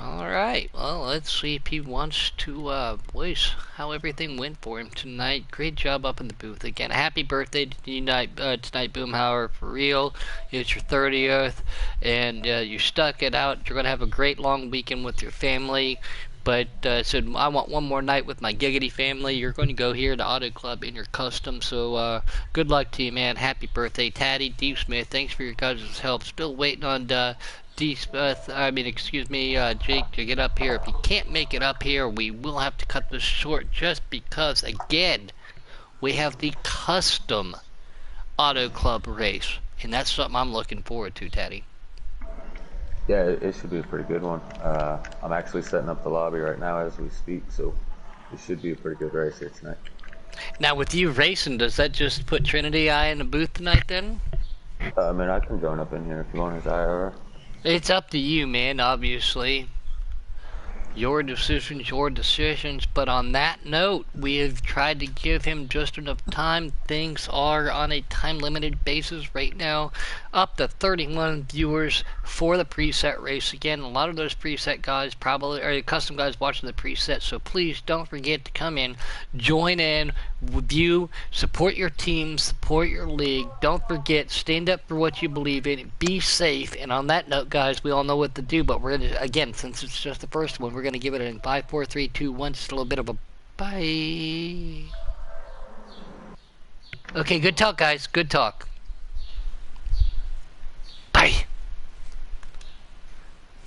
Alright, well, let's see if he wants to voice how everything went for him tonight. Great job up in the booth again. Happy birthday to you tonight, Boomhauer, for real. It's your 30th, and you stuck it out. You're going to have a great long weekend with your family. But said, I want one more night with my giggity family. You're going to go here to Auto Club in your custom. So good luck to you, man. Happy birthday, Taddy, D. Smith. Thanks for your guys' help. Still waiting on Jake to get up here. If he can't make it up here, we will have to cut this short just because, again, we have the custom Auto Club race. And that's something I'm looking forward to, Taddy. Yeah, it should be a pretty good one. I'm actually setting up the lobby right now as we speak, so it should be a pretty good race here tonight. Now, with you racing, does that just put Trinity I in the booth tonight, then? I mean, I can join up in here if you want his IRR. It's up to you, man, obviously. Your decisions, but on that note, we have tried to give him just enough time. Things are on a time-limited basis right now. Up to 31 viewers for the preset race. Again, a lot of those preset guys probably are custom guys watching the preset, so please don't forget to come in, join in, view, support your team, support your league. Don't forget, stand up for what you believe in, be safe, and on that note, guys, we all know what to do, but we're going to, again, since it's just the first one, we're going to give it in 5, 4, 3, 2, 1, just a little bit of a bye. Okay, good talk, guys. Good talk.